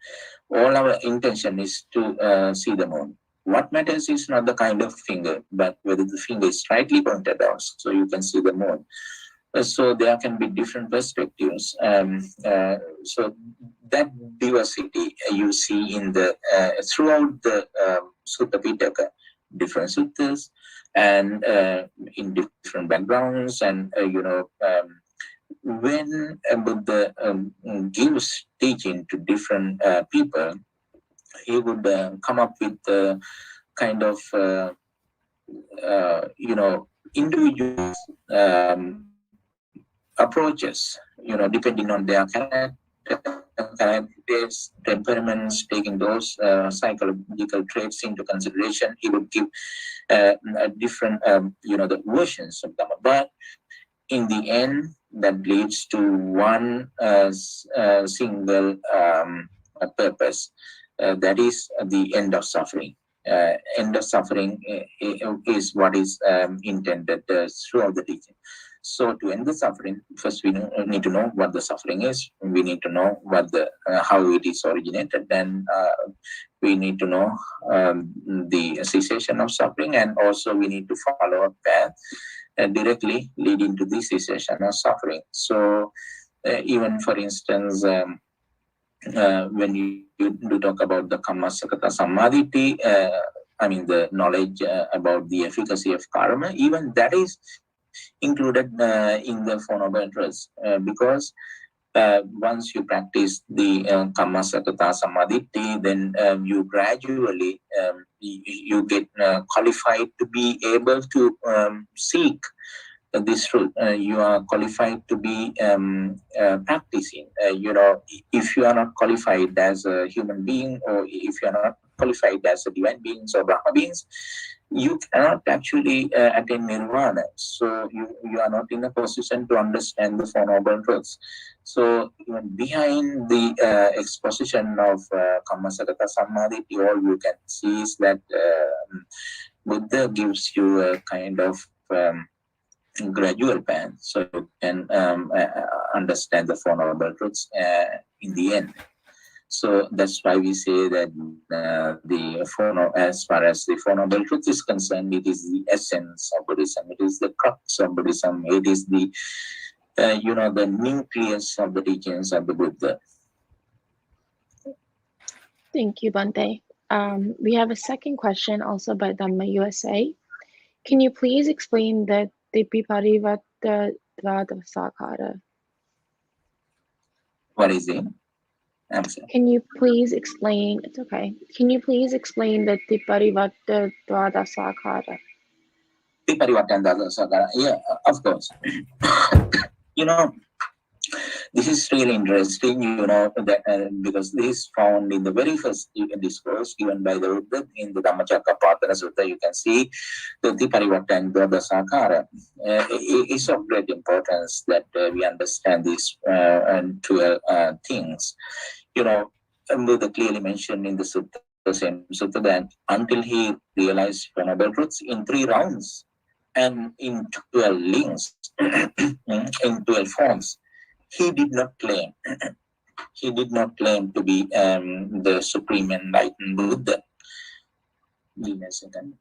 S2: All our intention is to see the moon. What matters is not the kind of finger, but whether the finger is rightly pointed out, so you can see the moon. So there can be different perspectives. So that diversity you see in the throughout the Sutta Pitaka. different suttas and in different backgrounds. And, when Buddha gives teaching to different people, he would come up with kind of, individual approaches, depending on their characters, temperaments, taking those psychological traits into consideration. He would give different, the versions of Dhamma. But in the end, that leads to one single purpose. That is the end of suffering. End of suffering is what is intended throughout the teaching. So to end the suffering, first we need to know what the suffering is. We need to know what how it is originated. Then we need to know the cessation of suffering, and also we need to follow a path directly leading to the cessation of suffering. So even for instance, when you do talk about the kammasakata samadhiti, the knowledge about the efficacy of karma, even that is included in the Four Noble Truths, because once you practice the kammasakata samadhiti, then you gradually you get qualified to be able to seek this truth. You are qualified to be practicing. If you are not qualified as a human being, or if you are not qualified as a divine beings or Brahma beings, you cannot actually attain nirvana. So you are not in a position to understand the Four Noble Truths. So even behind the exposition of kammasakata samadhiti, all you can see is that Buddha gives you a kind of gradual path, so you can understand the Four Noble Truths in the end. So that's why we say that as far as the Four Noble Truths is concerned, it is the essence of Buddhism. It is the crux of Buddhism. It is the the nucleus of the teachings of the Buddha.
S1: Thank you, Bante. We have a second question also by Dhamma USA. Can you please explain the Dipiparivatta Dvadasakara?
S2: What is it?
S1: Can you please explain? It's okay. Can you please explain the Diparivatta Dvadasakara?
S2: Diparivatta Dvadasakara. Yeah, of course. This is really interesting, that, because this is found in the very first discourse given by the Buddha in the Dhammacakkappavattana Sutta. You can see the Diparivatta and Dvadasakara. It is of great importance that we understand these two things. Buddha clearly mentioned in the Sutta, same Sutta, that until he realized Four Noble Truths in 3 rounds and in 12 links, in 12 forms, he did not claim to be the supreme enlightened Buddha. Give me a second.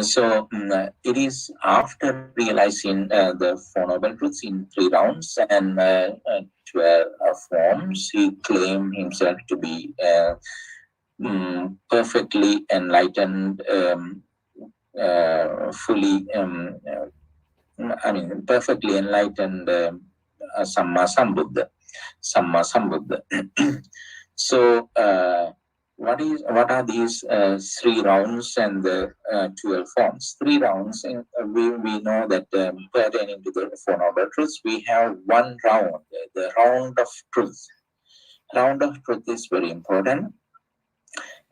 S2: So it is after realizing the Four Noble Truths in 3 rounds and 12 forms, he claimed himself to be perfectly enlightened, perfectly enlightened Samma Sambuddha. So what are these 3 rounds and the 12 forms? 3 rounds, we know that pertaining to the Four Noble Truths, we have 1 round, the round of truth. Round of truth is very important.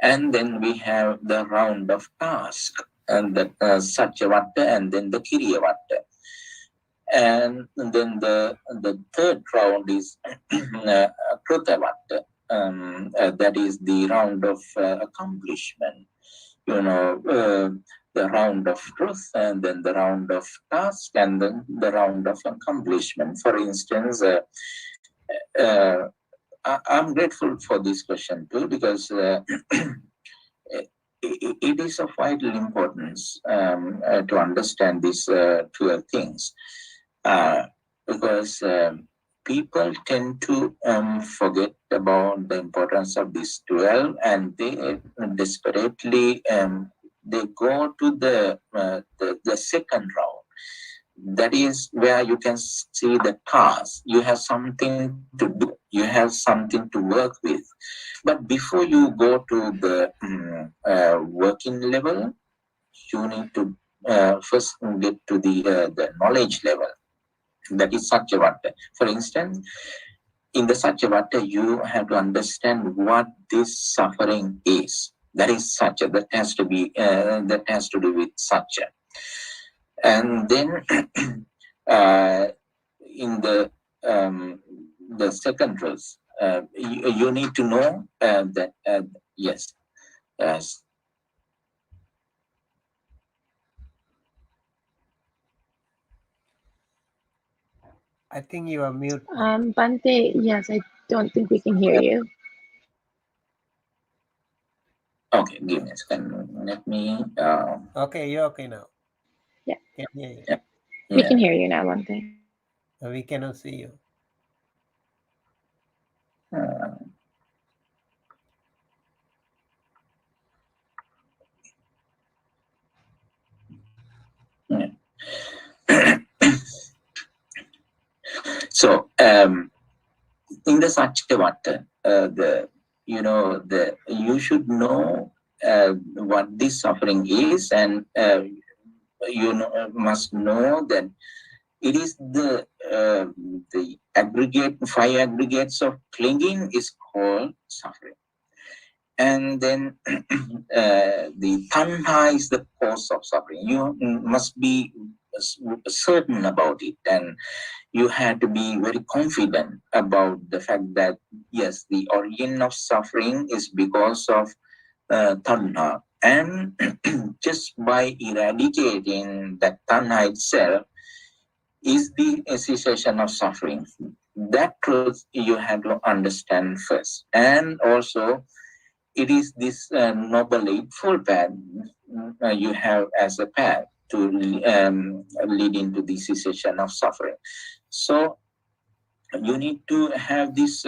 S2: And then we have the round of task, and the Satyavatta, and then the Kiriyavatta. And then the third round is Krutavatta. That is the round of accomplishment. The round of truth, and then the round of task, and then the round of accomplishment. For instance, I'm grateful for this question too, because it is of vital importance to understand these 12 things, because people tend to forget about the importance of these 12, and they desperately they go to the second round. That is where you can see the task. You have something to do. You have something to work with. But before you go to the working level, you need to first get to the knowledge level. That is Satyavata. For instance, in the Satyavata, you have to understand what this suffering is. That is Satya. That has to be that has to do with Satya. And then in the second verse, you need to know that yes.
S3: I think you are mute.
S1: Bante, yes, I don't think we can hear you.
S2: Okay, give me a second. Let me.
S3: Okay, you're okay now.
S1: Yeah.
S3: Can hear you.
S2: Yeah.
S1: We can hear you now, Bante.
S3: We cannot see you.
S2: Yeah. So, in the Satyavata, you should know what this suffering is, and must know that it is the five aggregates of clinging is called suffering. And then the tanha is the cause of suffering. You must be certain about it, and you have to be very confident about the fact that yes, the origin of suffering is because of tanha, and just by eradicating that tanha itself is the cessation of suffering. That truth you have to understand first, and also it is this noble eightfold path you have as a path to lead into the cessation of suffering. So you need to have this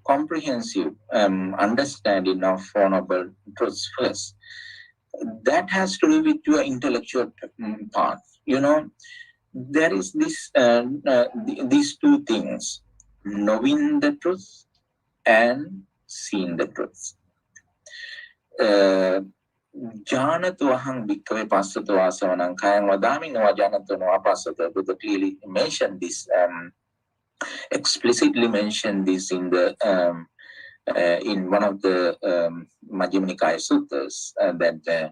S2: comprehensive understanding of Four Noble Truths first. That has to do with your intellectual part. There is this these two things: knowing the truth and seeing the truth. Janatu ahang bhikkhave passato asavanam kayam vadami no ajanato no apassato. Buddha clearly mentioned this, explicitly mentioned this in the in one of the Majjhima Nikaya suttas, that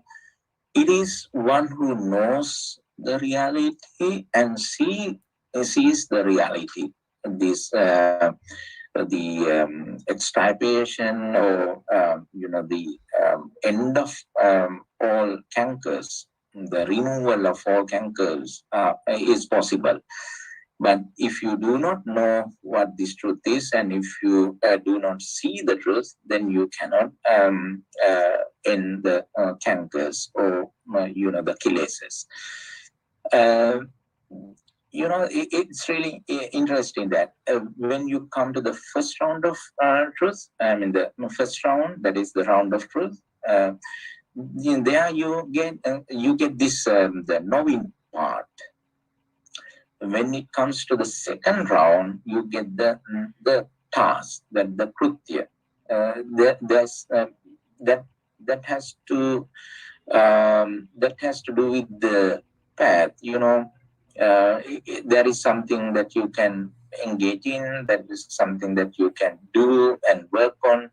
S2: it is one who knows the reality and sees the reality. This the extirpation, or the end of all cankers, the removal of all cankers is possible. But if you do not know what this truth is, and if you do not see the truth, then you cannot end the cankers, or the kilesas. It's really interesting that when you come to the first round of truth, the first round, that is the round of truth, there you get this the knowing part. When it comes to the second round, you get the task, the krutya. That has to do with the path. There is something that you can engage in. That is something that you can do and work on.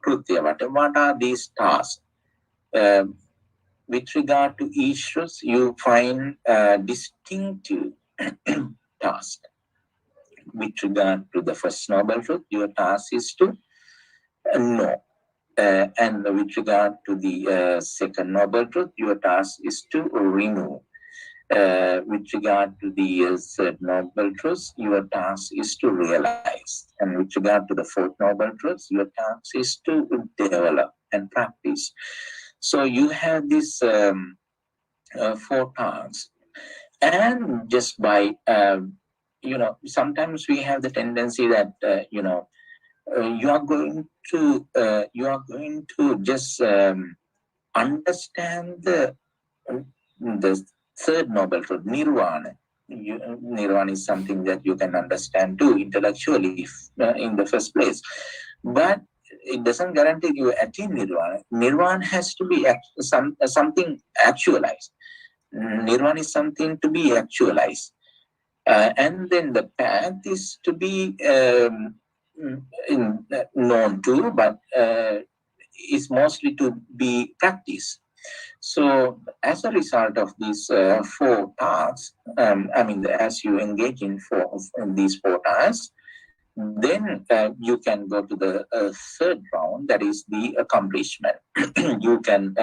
S2: Krutya. What are these tasks? With regard to each truth, you find distinctive task. With regard to the first noble truth, your task is to know. And with regard to the second noble truth, your task is to renew. With regard to the third noble truth, your task is to realize. And with regard to the fourth noble truth, your task is to develop and practice. So you have these four tasks. And just by sometimes we have the tendency that, you are going to just understand the third noble truth, nirvana. Nirvana is something that you can understand too intellectually in the first place, but it doesn't guarantee you attain nirvana. Nirvana has to be something actualized. Nirvana is something to be actualized, and then the path is to be known to, but is mostly to be practiced. So as a result of these four tasks, as you engage in these four tasks, then you can go to the third round, that is the accomplishment. You can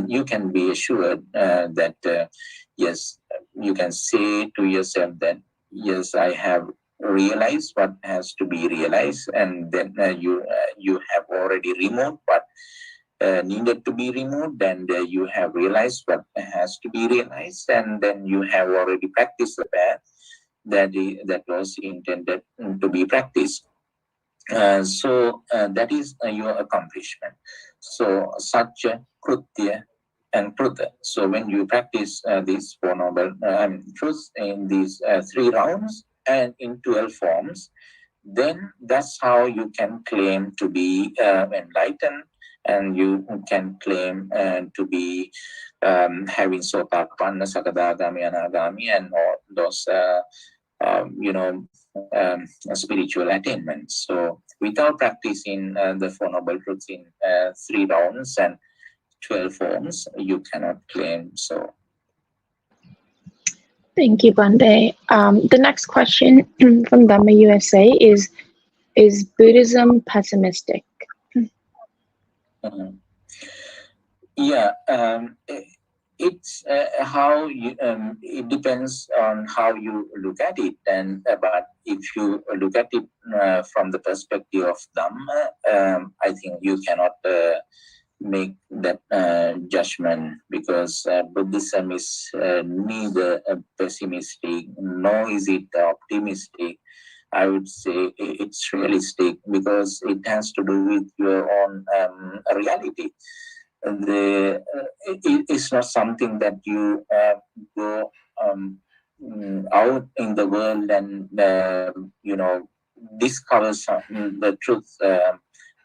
S2: you can be assured that yes, you can say to yourself that yes, I have realized what has to be realized, and then you have already removed what needed to be removed, and you have realized what has to be realized, and then you have already practiced the path that was intended to be practiced. So that is your accomplishment. So satya, krutya, and kruta. So when you practice these four noble truths in these 3 rounds and in 12 forms, then that's how you can claim to be enlightened, and you can claim to be having sotapanna, sakadagami, anagami, and all those spiritual attainments. So without practicing the Four Noble Truths in 3 rounds and 12 forms, you cannot claim so.
S1: Thank you, Bande. The next question from Dhamma USA is Buddhism pessimistic?
S2: Yeah, it's how you. It depends on how you look at it, and but if you look at it from the perspective of Dhamma, I think you cannot make that judgment, because Buddhism is neither pessimistic nor is it optimistic. I would say it's realistic, because it has to do with your own reality. It's not something that you go out in the world and discover the truth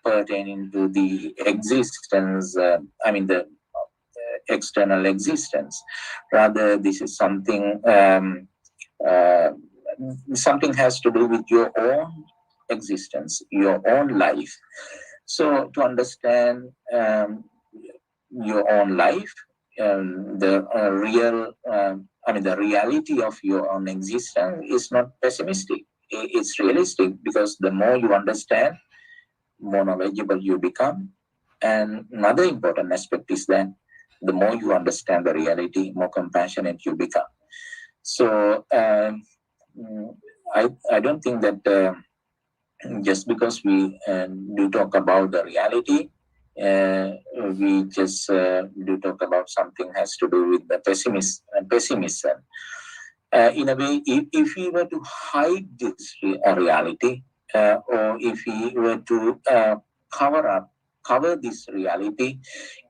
S2: pertaining to the existence. The external existence. Rather, this is something. Something has to do with your own existence, your own life. So to understand your own life, the reality of your own existence is not pessimistic. It's realistic, because the more you understand, more knowledgeable you become. And another important aspect is that the more you understand the reality, more compassionate you become. So I don't think that just because we do talk about the reality, we just do talk about something has to do with the pessimism. In a way, if we were to hide this reality, or if we were to cover this reality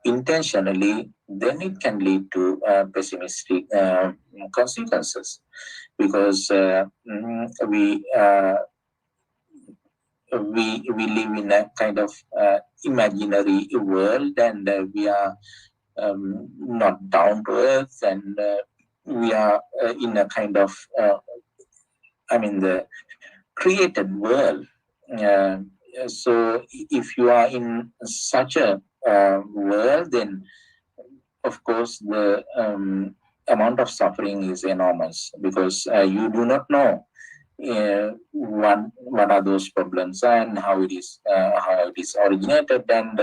S2: intentionally, then it can lead to pessimistic consequences, because we live in a kind of imaginary world, and we are not down to earth, and we are in a kind of the created world. So if you are in such a world, then of course the amount of suffering is enormous, because you do not know what are those problems and how it is originated, and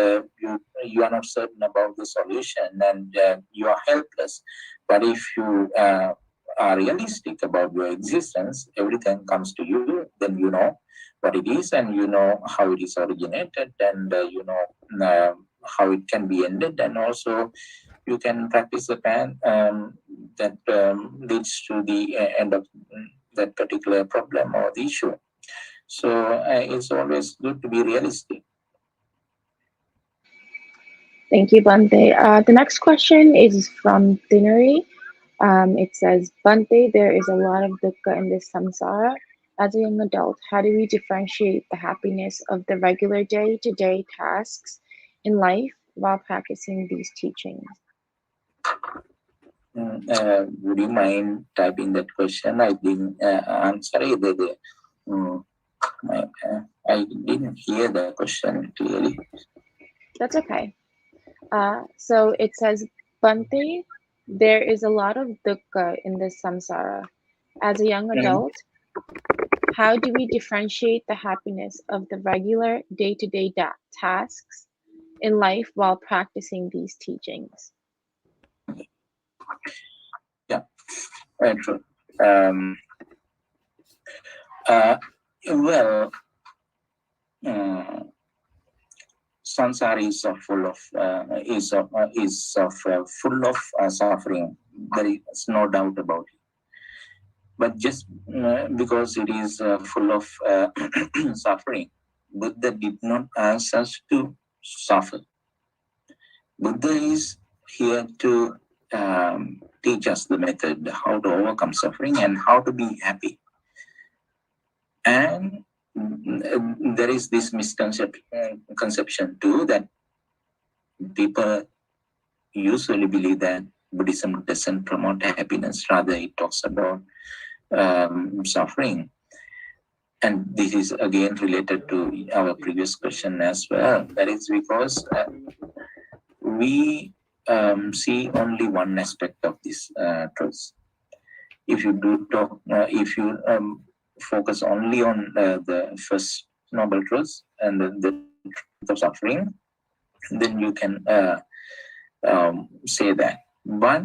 S2: you are not certain about the solution, and you are helpless. But if you are realistic about your existence, everything comes to you, then you know what it is, and you know how it is originated, and you know how it can be ended, and also you can practice the that leads to the end of that particular problem or the issue. So it's always good to be realistic.
S1: Thank you, Bante. The next question is from Dinari. It says, Bante, there is a lot of dukkha in this samsara. As a young adult, how do we differentiate the happiness of the regular day-to-day tasks in life while practicing these teachings?
S2: Would you mind typing that question? I didn't answer it. I didn't hear the question clearly.
S1: That's okay. So it says, Bante, there is a lot of dukkha in this samsara. As a young adult, how do we differentiate the happiness of the regular day-to-day tasks in life while practicing these teachings?
S2: Yeah, true. Well, samsara is full of full of suffering. There is no doubt about it. But just because it is full of suffering, Buddha did not ask us to suffer. Buddha is here to teach us the method, how to overcome suffering and how to be happy. And there is this misconception too, that people usually believe that Buddhism doesn't promote happiness, rather it talks about suffering. And this is again related to our previous question as well. That is because we see only one aspect of this truth. If you do talk, if you focus only on the first noble truth and the truth of suffering, then you can say that. But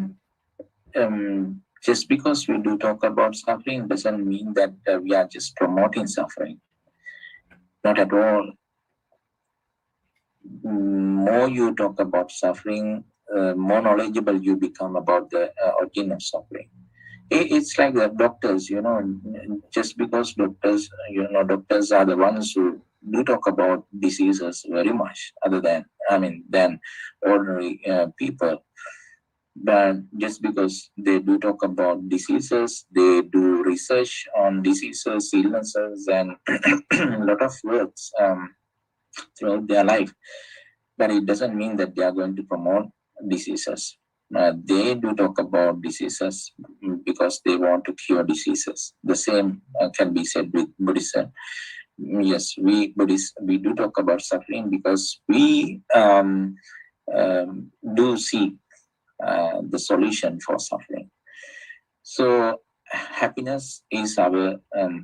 S2: just because we do talk about suffering doesn't mean that we are just promoting suffering. Not at all. More you talk about suffering, more knowledgeable you become about the origin of suffering. It's like the doctors, just because doctors are the ones who do talk about diseases very much, than ordinary people. But just because they do talk about diseases, they do research on diseases, illnesses, and a lot of works throughout their life. But it doesn't mean that they are going to promote diseases. They do talk about diseases because they want to cure diseases. The same can be said with Buddhism. Yes, we Buddhists, we do talk about suffering because we do seek the solution for suffering. So happiness is our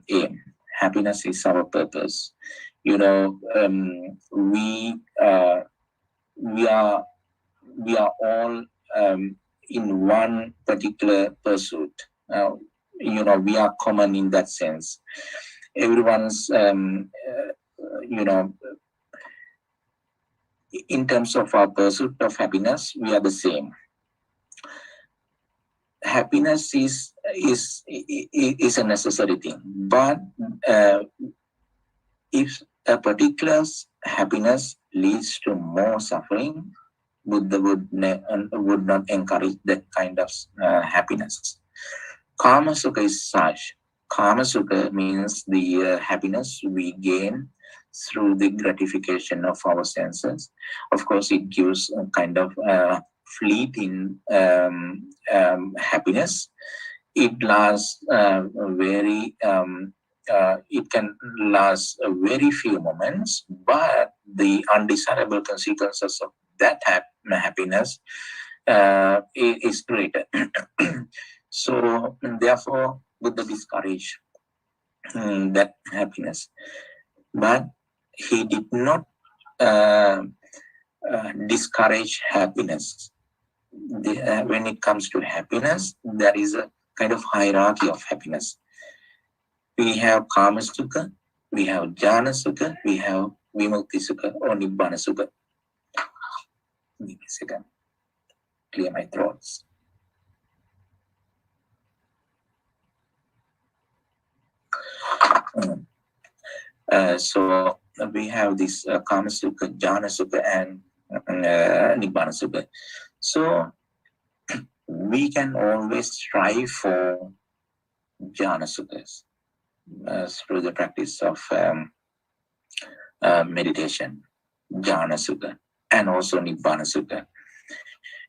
S2: aim. Happiness is our purpose. We are all in one particular pursuit. We are common in that sense. Everyone's, in terms of our pursuit of happiness, we are the same. Happiness is a necessary thing, but if a particular happiness leads to more suffering, Buddha would not encourage that kind of happiness. Kama sukha is such. Kama sukha means the happiness we gain through the gratification of our senses. Of course, it gives a kind of fleeting happiness. It lasts it can last a very few moments, but the undesirable consequences of that happiness is greater. So therefore, Buddha discouraged that happiness. But he did not discourage happiness. When it comes to happiness, there is a kind of hierarchy of happiness. We have Kama Sukha, we have Jnana Sukha, we have Vimukti Sukha or Nibbana Sukha. Give me a second. Clear my throats. So we have this Kama Sukha, Jhana Sukha, and Nibbana Sukha. So we can always strive for Jhana Sukhas through the practice of meditation, Jhana Sukha, and also Nibbana Sukha.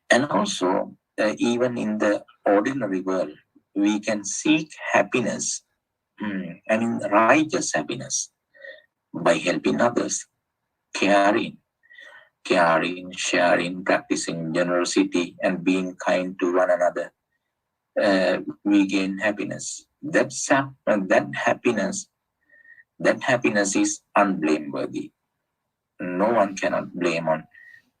S2: And also, even in the ordinary world, we can seek happiness, righteous happiness, by helping others, caring, sharing, practicing generosity, and being kind to one another. We gain happiness. That happiness is unblameworthy. No one cannot blame on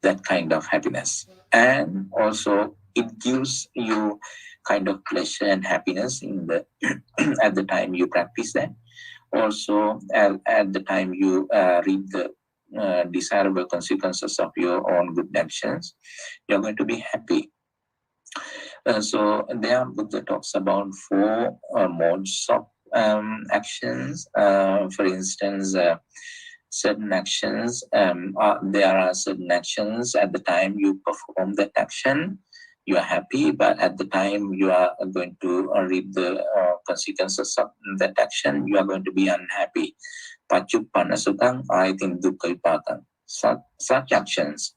S2: that kind of happiness. And also it gives you kind of pleasure and happiness in the at the time you practice that. Also at the time you reap the desirable consequences of your own good actions, you're going to be happy. So there Buddha talks about 4 modes of actions. For instance, certain actions, there are certain actions at the time you perform that action, you are happy, but at the time you are going to reap the consequences of that action, you are going to be unhappy. Pachuppanna sukhang ayatin dukkha vipakang. Such actions,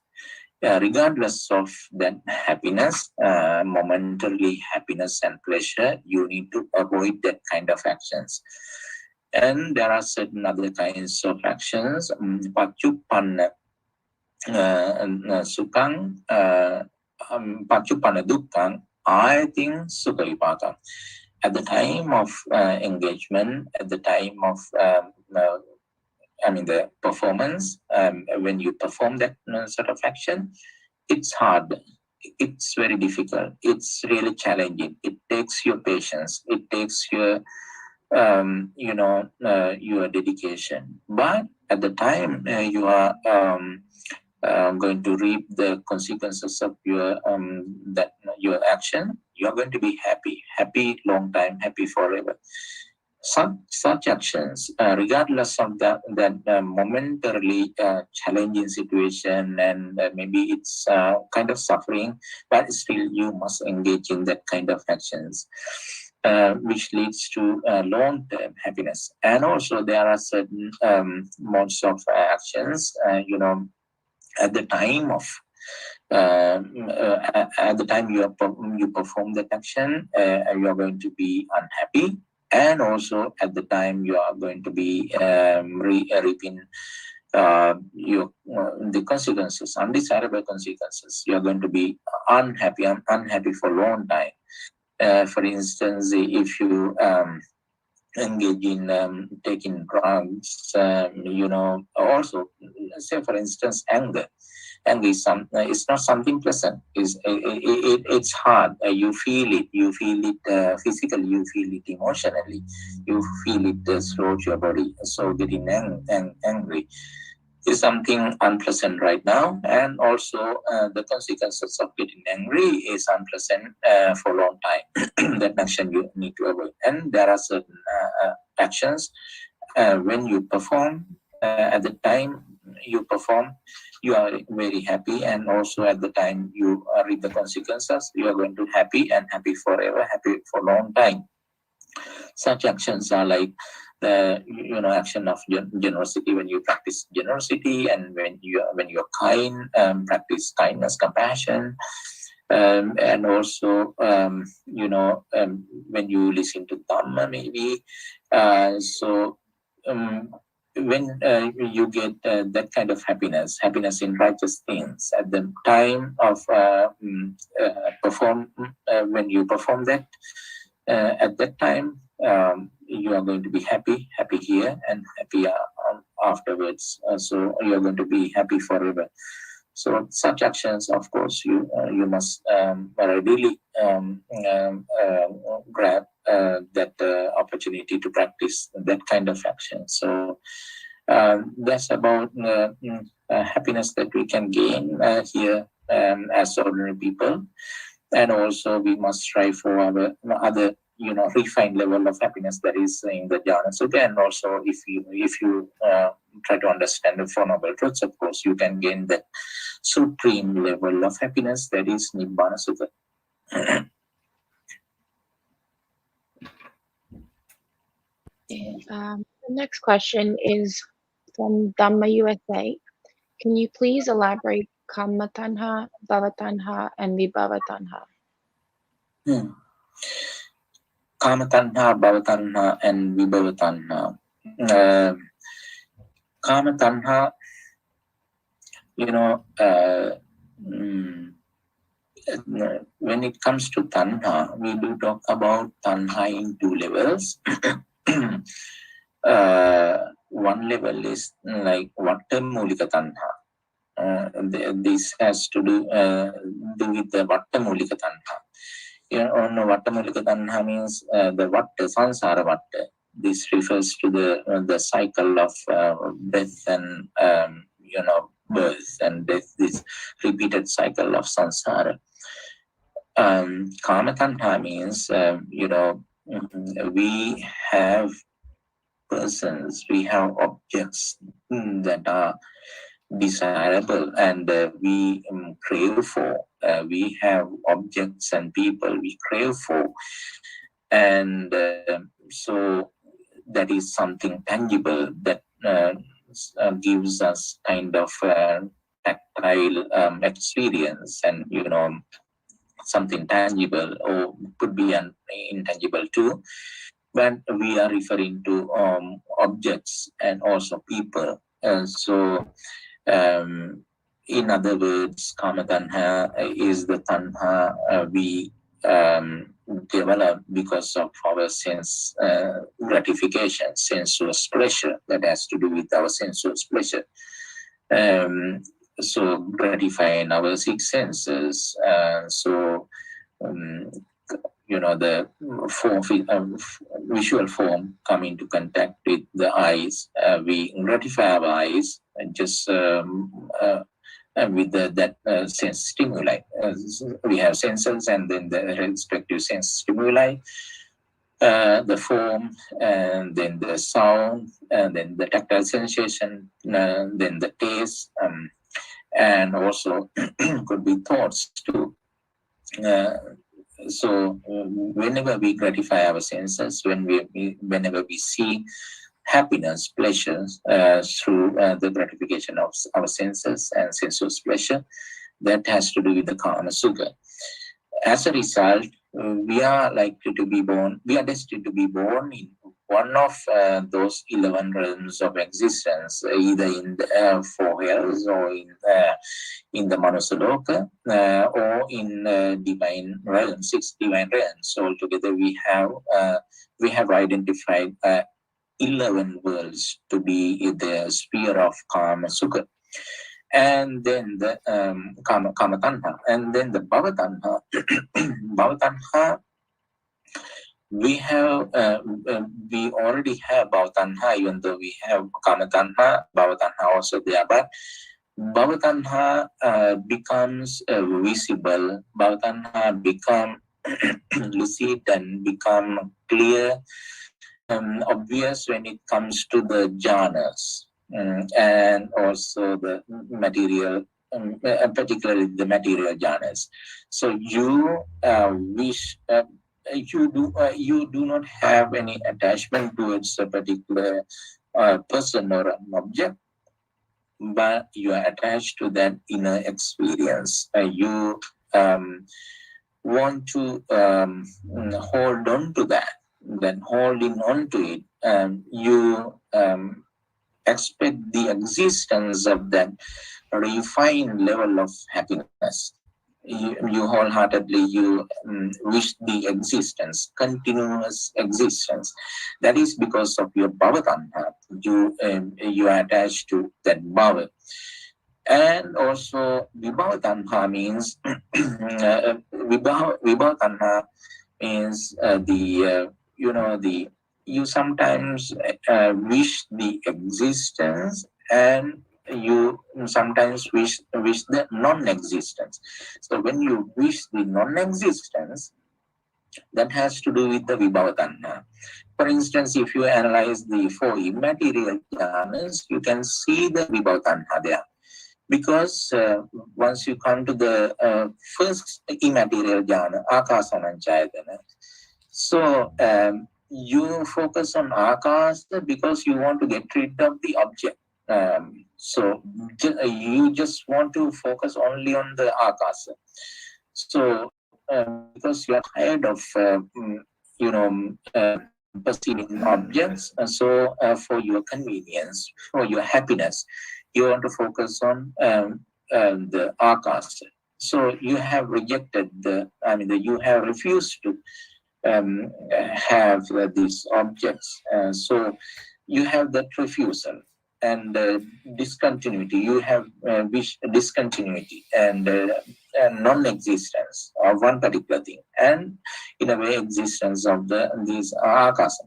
S2: regardless of that happiness, momentarily happiness and pleasure, you need to avoid that kind of actions. And there are certain other kinds of actions. Pachuppanna sukhang, pachuppanna dukkhang, I think sukha vipakang. At the time of engagement, at the time of the performance, when you perform that sort of action, it's hard. It's very difficult. It's really challenging. It takes your patience. It takes your your dedication. But at the time you are going to reap the consequences of your your action, you are going to be happy long time, happy forever. Such actions, regardless of that momentarily challenging situation, and maybe it's kind of suffering, but still you must engage in that kind of actions, which leads to long-term happiness. And also there are certain modes of actions, at the time of you perform that action, you are going to be unhappy. And also at the time you are going to be reaping the consequences, undesirable consequences. You are going to be unhappy for a long time. For instance, if you engage in taking drugs, also say for instance anger is it's not something pleasant. It's hard. You feel it physically, you feel it emotionally, you feel it throughout your body. So getting angry is something unpleasant right now, and also the consequences of getting angry is unpleasant for a long time. That action you need to avoid. And there are certain actions when you perform, at the time you perform, you are very happy, and also at the time you reap the consequences, you are going to happy forever, happy for a long time. Such actions are like the action of generosity, when you practice generosity, and when you're kind, practice kindness, compassion, and also when you listen to Dhamma, maybe. When you get that kind of happiness in righteous things at the time of when you perform that, at that time you are going to be happy here and happy afterwards. So you are going to be happy forever. So such actions, of course, you must really grab that opportunity to practice that kind of action. So that's about happiness that we can gain here as ordinary people. And also we must strive for our other refined level of happiness that is in the Jnana Sutta. And also, if you try to understand the Four Noble Truths, of course, you can gain that supreme level of happiness that is Nibbana Sutta.
S1: The next question is from Dhamma USA. Can you please elaborate Kama tanha, Bhava tanha, and Vibhava tanha?
S2: Kama tanha, Bhava tanha, and Vibhava tanha. Kama tanha, when it comes to tanha, we do talk about tanha in two levels. One level is like Vatta Mulika tanha. This has to do with the Vatta Mulika tanha. Vatta Mulika tanha means the Vatta, Sansara Vatta. This refers to the cycle of death and birth and death, this repeated cycle of samsara. Kama tanha means we have persons, we have objects that are desirable and we crave for. We have objects and people we crave for, and so that is something tangible that gives us kind of tactile experience, and something tangible, or could be an intangible too, but we are referring to objects and also people. In other words, Kama tanha is the tanha we develop because of our sense gratification, sensuous pleasure, that has to do with our sensuous pleasure. So gratifying our six senses. The visual form come into contact with the eyes. We gratify our eyes and just with that sense stimuli. We have senses and then the respective sense stimuli, the form, and then the sound, and then the tactile sensation, then the taste, and also could be thoughts too. So whenever we gratify our senses, whenever we see happiness, pleasures through the gratification of our senses and sensuous pleasure, that has to do with the Kama Sukha. As a result, we are likely to be born, we are destined to be born in one of those 11 realms of existence, either in the four hells or in the Manusaloka or in divine realms, 6 divine realms. So altogether we have identified 11 worlds to be the sphere of Kama Sukha. And then the Kama tanha, and then the Bhava tanha. Bhava tanha, we already have Bhava tanha, even though we have Kama tanha, Bhava tanha also there, but Bhava tanha becomes visible. Bhava tanha become lucid and become clear, obvious when it comes to the jhanas, and also the material, particularly the material jhanas. So you wish. You do not have any attachment towards a particular person or an object, but you are attached to that inner experience. You want to hold on to that. Then holding on to it, you expect the existence of that refined level of happiness. You wholeheartedly wish the existence, continuous existence. That is because of your bhava tanha. You are attached to that bhava. And also vibhava tanha means vibhava tanha means you sometimes wish the existence, and you sometimes wish the non-existence. So when you wish the non-existence, That has to do with the vibhava tanha. For instance, if you analyze the four immaterial jhanas, you can see the vibhava tanha there. Because once you come to the first immaterial jhana, akasananchayatana, so you focus on akasa because you want to get rid of the object. So you just want to focus only on the akasa. So because you are tired of perceiving objects, so for your convenience, for your happiness, you want to focus on the akasa. So you have rejected you have refused to have these objects. So you have that refusal and discontinuity. You have discontinuity and non-existence of one particular thing, and in a way existence of these akasa.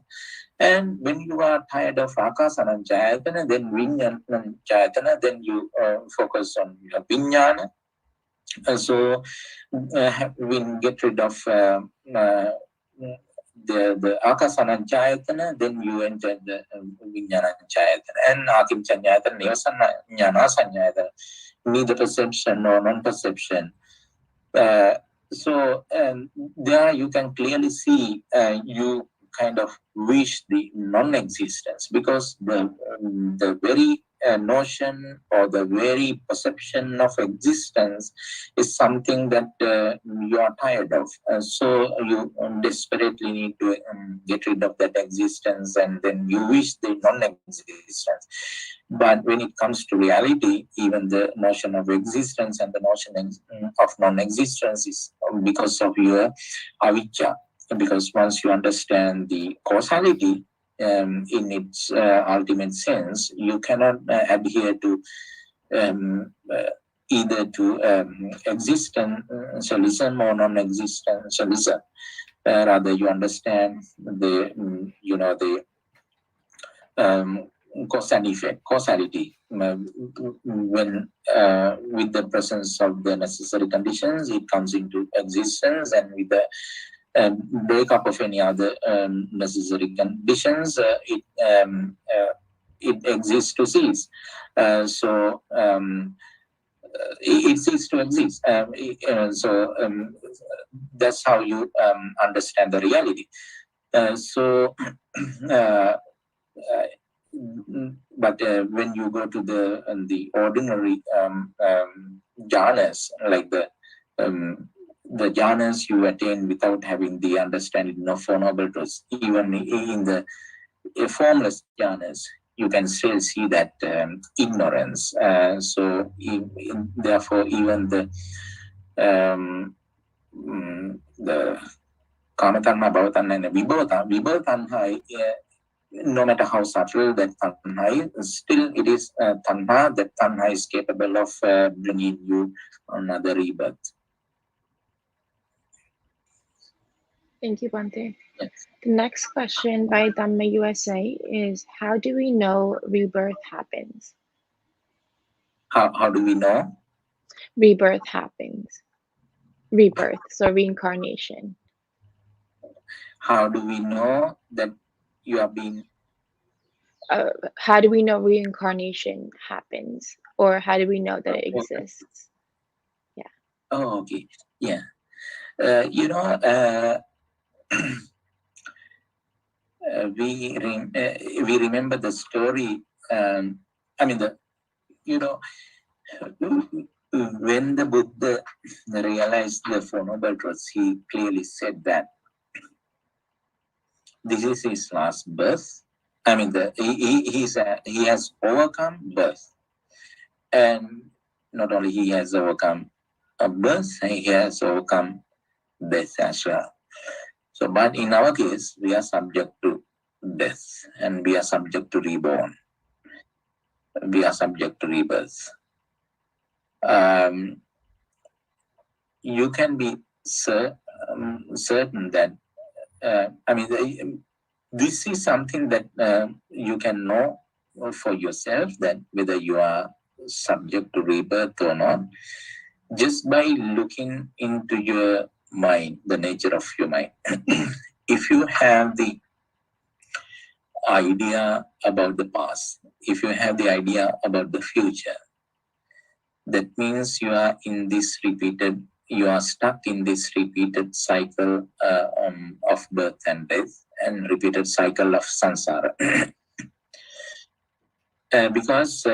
S2: And when you are tired of akasananchayatana, then vinyananchayatana, then you focus on vijnana. So we get rid of the akasananchayatana, then you enter the vinyananchayatana. And akimchanyayatana, nivasanyana, neither perception nor non-perception. So there you can clearly see you kind of wish the non-existence, because the very notion or the very perception of existence is something that you are tired of. So you desperately need to get rid of that existence, and then you wish the non-existence. But when it comes to reality, even the notion of existence and the notion of non-existence is because of your avijja. Because once you understand the causality in its ultimate sense, you cannot adhere to either to existentialism or non-existentialism. Rather, you understand the cause and effect, causality. When with the presence of the necessary conditions, it comes into existence, and with the breakup of any other necessary conditions, it exists to cease. So it ceases to exist. So that's how you understand the reality. But when you go to the ordinary jhanas, like the jhanas you attain without having the understanding of Four Noble Truths, even in the formless jhanas, you can still see that ignorance. So therefore, even the kamatanha, bhavatanha, and vibhava tanha, no matter how subtle that tanha is, still it is tanha. That tanha is capable of bringing you another rebirth.
S1: Thank you, Bhante. The next question by Dhamma USA is, how do we know rebirth happens?
S2: How do we know?
S1: Rebirth happens. Rebirth, so reincarnation.
S2: How do we know that you are being...
S1: how do we know reincarnation happens? Or how do we know that it exists? Yeah.
S2: Oh, okay. Yeah. We remember the story. When the Buddha realized the Four Noble Truths, he clearly said that this is his last birth. He has overcome birth, and not only he has overcome birth, he has overcome death as well. So, but in our case, we are subject to death, and we are subject to reborn. We are subject to rebirth. You can be certain that this is something that you can know for yourself, that whether you are subject to rebirth or not, just by looking into your mind, the nature of your mind. If you have the idea about the past, if you have the idea about the future, that means you are in this repeated, you are stuck in this repeated cycle of birth and death and repeated cycle of samsara. Because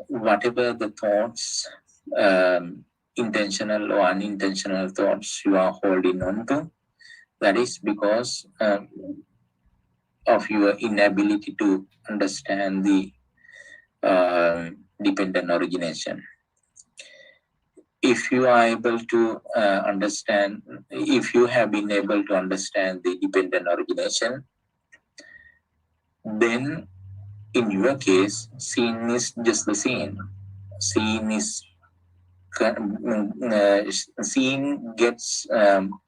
S2: whatever the thoughts, intentional or unintentional thoughts you are holding on to, that is because of your inability to understand the dependent origination. If you are able to understand, if you have been able to understand the dependent origination, then in your case, seen is just the seen. Seen is seen gets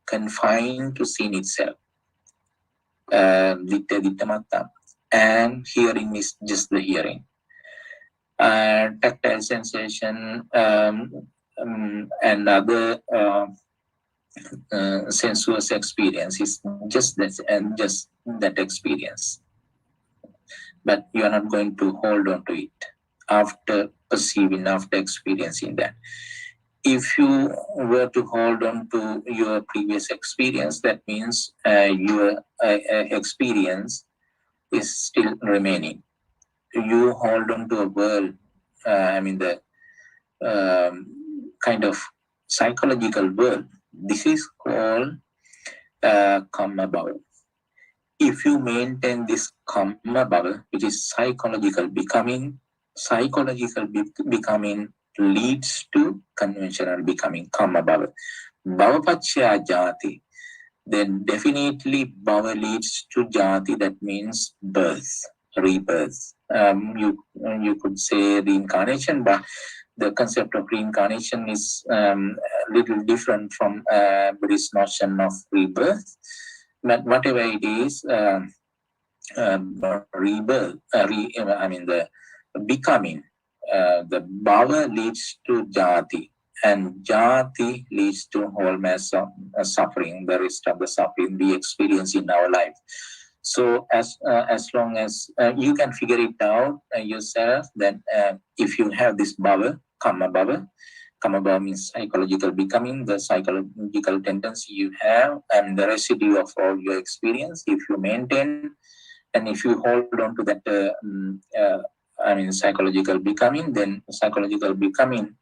S2: confined to seen itself. And hearing is just the hearing. Tactile sensation and other sensuous experience is just that, and just that experience. But you are not going to hold on to it after perceiving, after experiencing that. If you were to hold on to your previous experience, that means your experience is still remaining. You hold on to a world, the kind of psychological world. This is called karma bhava. If you maintain this karma bhava, which is psychological becoming leads to conventional becoming, karma bhava. Bhava pacchaya jati. Then definitely bhava leads to jati, that means birth, rebirth. You could say reincarnation, but the concept of reincarnation is a little different from Buddhist notion of rebirth. But whatever it is, rebirth, the becoming, the bhava leads to jati, and jati leads to whole mass of suffering, the rest of the suffering we experience in our life. So as long as you can figure it out yourself, that if you have this bhava, karma bhava means psychological becoming, the psychological tendency you have, and the residue of all your experience, if you maintain, and if you hold on to that psychological becoming, then psychological becoming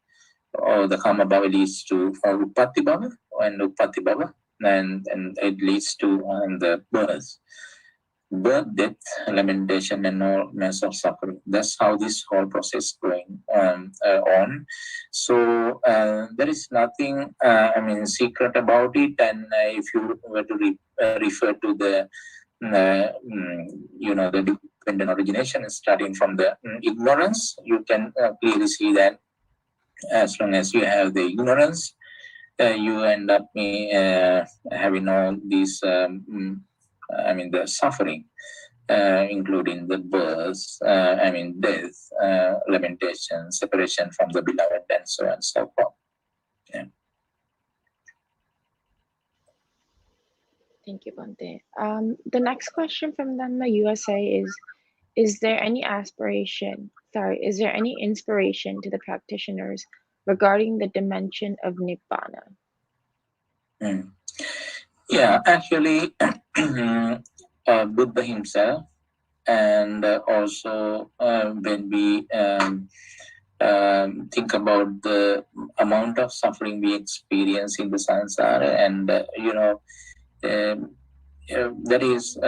S2: or the karma bhava leads to uppatti bhava, and uppatti bhava, and it leads to the birth, death, lamentation, and all mass of suffering. That's how this whole process going on. So there is nothing secret about it. And if you were to refer to the the dependent origination starting from the ignorance, you can clearly see that as long as you have the ignorance, you end up having all these the suffering, including the birth, death, lamentation, separation from the beloved, and so on and so forth. Yeah.
S1: Thank you, Khante. The next question from Dhamma USA is there any inspiration to the practitioners regarding the dimension of Nibbana?
S2: Yeah, actually, Buddha himself, and also when we think about the amount of suffering we experience in the samsara, and there is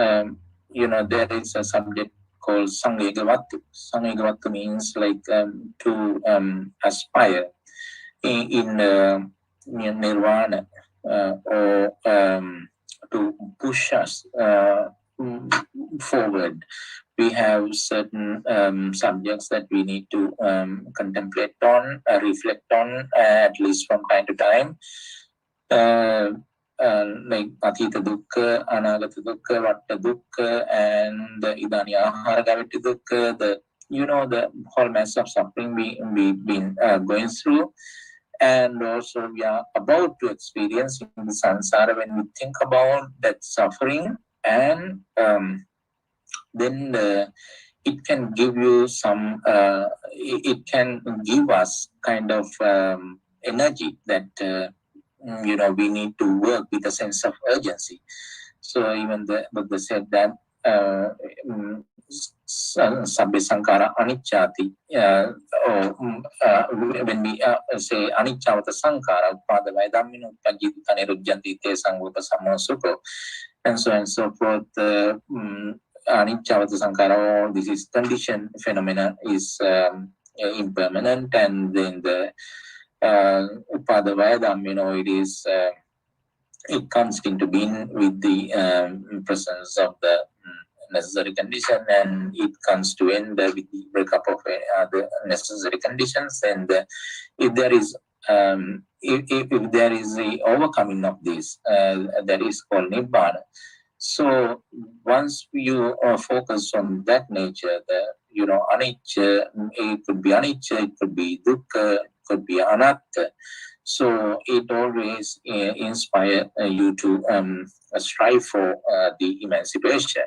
S2: a subject called Sangegavattu. Sangegavattu means like to aspire in nirvana, or to push us forward. We have certain subjects that we need to contemplate on, reflect on, at least from time to time. Like Atita Dukkha, Anagata Dukkha, Vatta Dukkha, and the Idani Ahara Gaviti Dukkha, the whole mass of suffering we've been going through. and also we are about to experience in the samsara. When we think about that suffering, and then it can give you some, it can give us kind of energy that we need to work with a sense of urgency. So even the Buddha said that sabbe sankara anicchati, or when we say anicchavata sankara upadavaya dhammino uppajjita nirujjanti te sangupa samosukho, and so on and so forth. Anicchavata sankara, all this is condition phenomena, is impermanent, and then the upadavaya dhammino, it is it comes into being with the presence of the necessary condition, and it comes to end with the breakup of the necessary conditions. And if there is if there is the overcoming of this, that is called nirvana. So once you focus on that nature, the anicca, it could be anicca, it could be dukkha, it could be anatta. So it always inspires you to strive for the emancipation.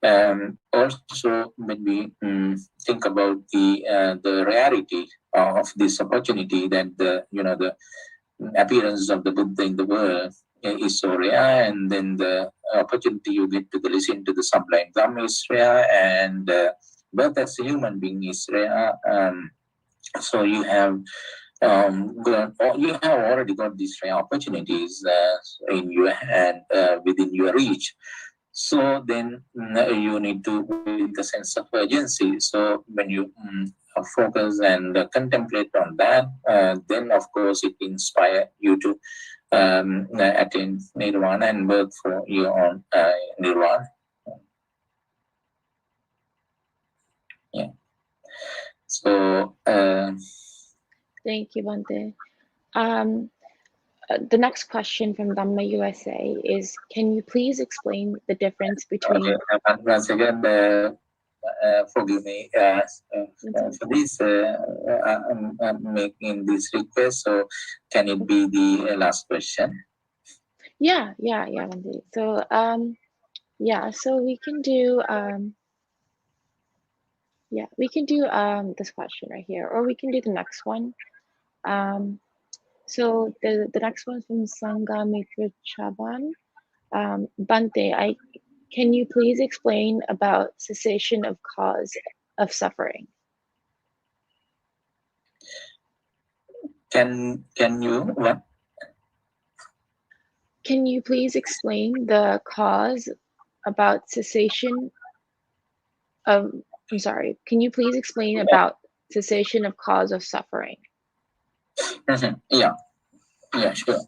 S2: Also, when we think about the rarity of this opportunity, that the appearance of the Buddha in the world is so rare, and then the opportunity you get to listen to the sublime Dhamma is rare, and birth as a human being is rare. So you have already got these rare opportunities in your hand, within your reach. So then you need to, with a sense of urgency. So when you focus and contemplate on that, then of course it inspires you to attain nirvana and work for your own nirvana. Yeah. So
S1: Thank you, Bhante. The next question from Dhamma USA is, can you please explain the difference between...
S2: Okay, once again, forgive me for this. I'm making this request, so can it be the last question?
S1: Yeah, Bhante. So, so we can do... this question right here, or we can do the next one. So the next one from Sangamitra Chaban. Bhante, can you please explain about cessation of cause of suffering?
S2: Can you what?
S1: Can you please explain the cause about cessation of... I'm sorry. Can you please explain about cessation of cause of suffering?
S2: Yeah, sure.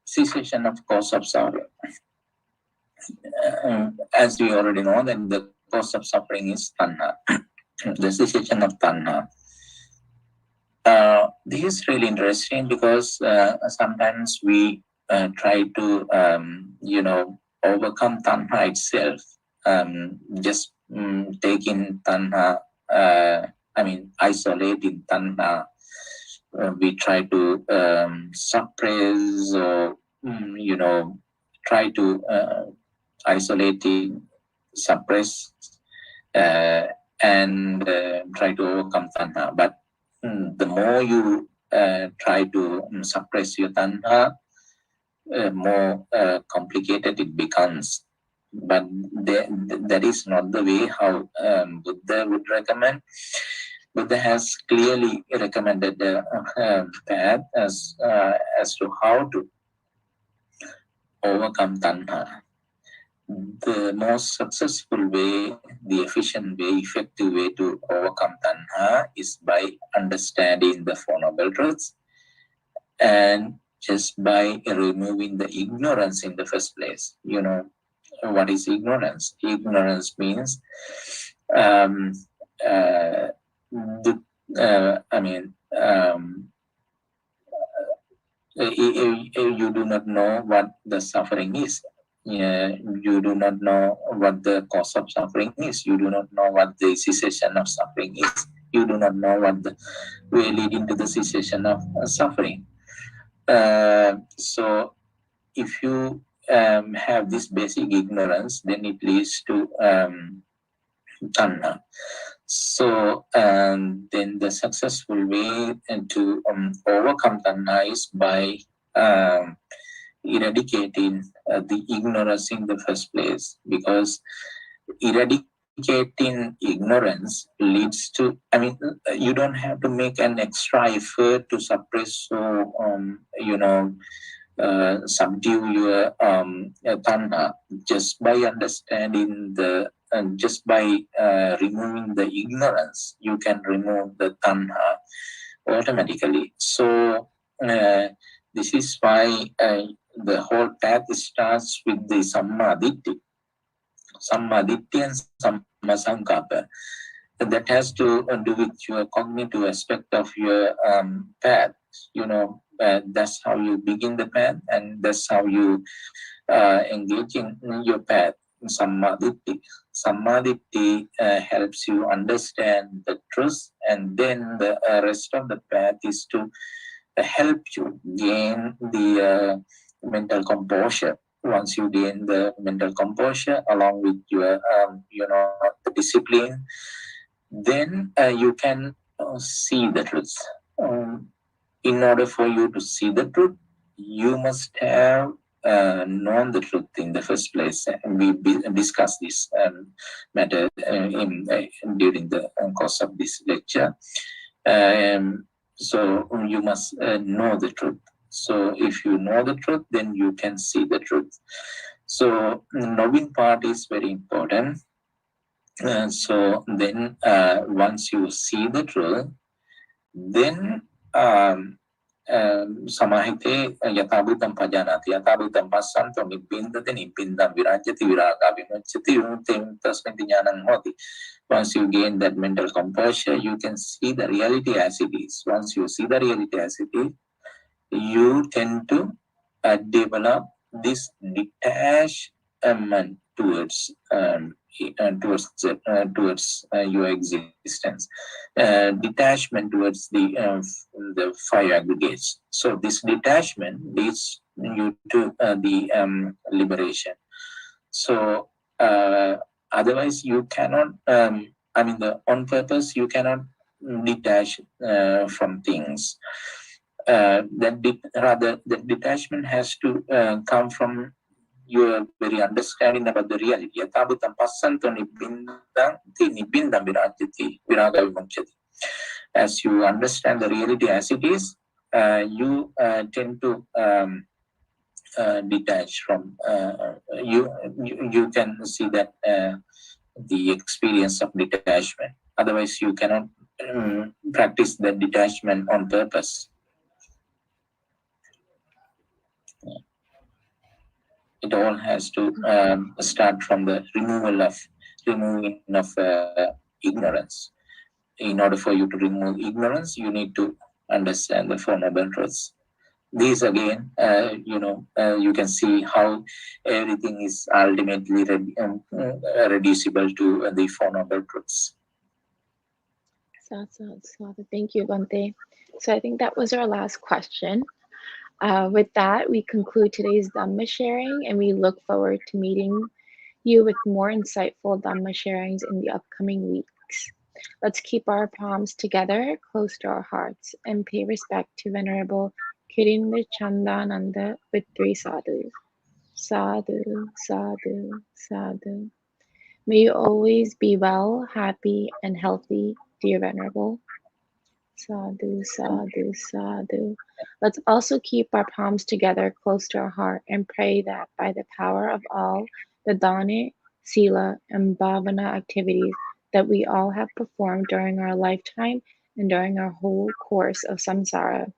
S2: Cessation of cause of suffering. As we already know, that the cause of suffering is tanha, the cessation of tanha. This is really interesting because sometimes we try to, overcome tanha itself, just taking tanha, isolating tanha. We try to suppress, or try to isolate it, suppress, and try to overcome tanha. But the more you try to suppress your tanha, more complicated it becomes. But that is not the way how Buddha would recommend. Buddha has clearly recommended the path as to how to overcome tanha. The most successful way, the efficient way, effective way to overcome tanha is by understanding the Four Noble Truths, and just by removing the ignorance in the first place. What is ignorance? Ignorance means you do not know what the suffering is. You do not know what the cause of suffering is. You do not know what the cessation of suffering is. you do not know what the way leading to the cessation of suffering. So if you have this basic ignorance, then it leads to tanha. So then the successful way to overcome tanha is by eradicating the ignorance in the first place, because eradicating ignorance leads to, you don't have to make an extra effort to suppress or subdue your tanha. Just by understanding just by removing the ignorance, you can remove the tanha automatically. So this is why the whole path starts with the sammaditthi and sammasankappa. That has to do with your cognitive aspect of your path. That's how you begin the path, and that's how you engage in your path. Sammaditthi. Sammaditthi helps you understand the truth, and then the rest of the path is to help you gain the mental composure. Once you gain the mental composure along with your the discipline, then you can see the truth. In order for you to see the truth, you must have known the truth in the first place. And we discussed this matter during the course of this lecture. So you must know the truth. So if you know the truth, then you can see the truth. So knowing part is very important. So then once you see the truth, then samahite yatabhutam pajanati yatabhutam passanto nibbindate nibbindam virajyati viraga vimuchyati vimuktim tasminti jnanam hoti. Once you gain that mental composure, you can see the reality as it is. Once you see the reality as it is, you tend to develop this detachment towards your existence, detachment towards the five aggregates. So this detachment leads you to the liberation. So otherwise you cannot, on purpose you cannot detach from things. The detachment has to come from your very understanding about the reality. Yatabhutam passanto nibbindam virajyati viraga vimuchyati. As you understand the reality as it is, you tend to detach from you can see that the experience of detachment. Otherwise you cannot practice the detachment on purpose. It all has to start from the removing of ignorance. In order for you to remove ignorance, you need to understand the Four Noble Truths. These again, you can see how everything is ultimately reducible to the Four Noble Truths.
S1: Thank you, Bhante. So I think that was our last question. With that, we conclude today's Dhamma sharing, and we look forward to meeting you with more insightful Dhamma sharings in the upcoming weeks. Let's keep our palms together, close to our hearts, and pay respect to Venerable Kirinde Chandananda with 3 sadhus. Sadhu, sadhu, sadhu. May you always be well, happy, and healthy, dear Venerable. Sadhu, sadhu, sadhu. Let's also keep our palms together close to our heart and pray that by the power of all the dana, sila, and bhavana activities that we all have performed during our lifetime and during our whole course of samsara,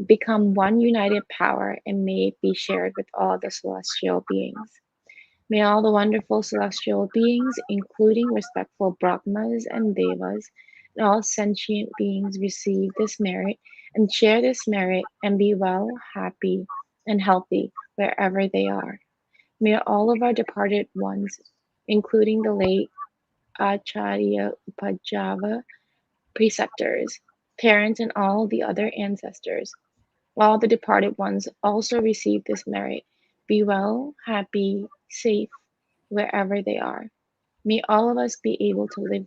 S1: become one united power and may it be shared with all the celestial beings. May all the wonderful celestial beings, including respectful Brahmas and Devas, and all sentient beings receive this merit and share this merit and be well, happy, and healthy wherever they are. May all of our departed ones, including the late Acharya Upajjhava preceptors, parents, and all the other ancestors. All the departed ones also receive this merit. Be well, happy, safe, wherever they are. May all of us be able to live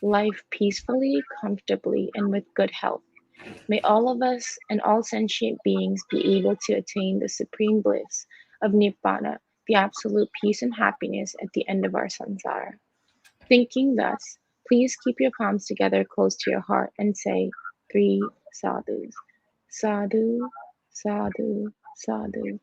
S1: life peacefully, comfortably, and with good health. May all of us and all sentient beings be able to attain the supreme bliss of Nirvana, the absolute peace and happiness at the end of our samsara. Thinking thus, please keep your palms together close to your heart and say 3 sadhus. Sadhu, sadhu, sadhu.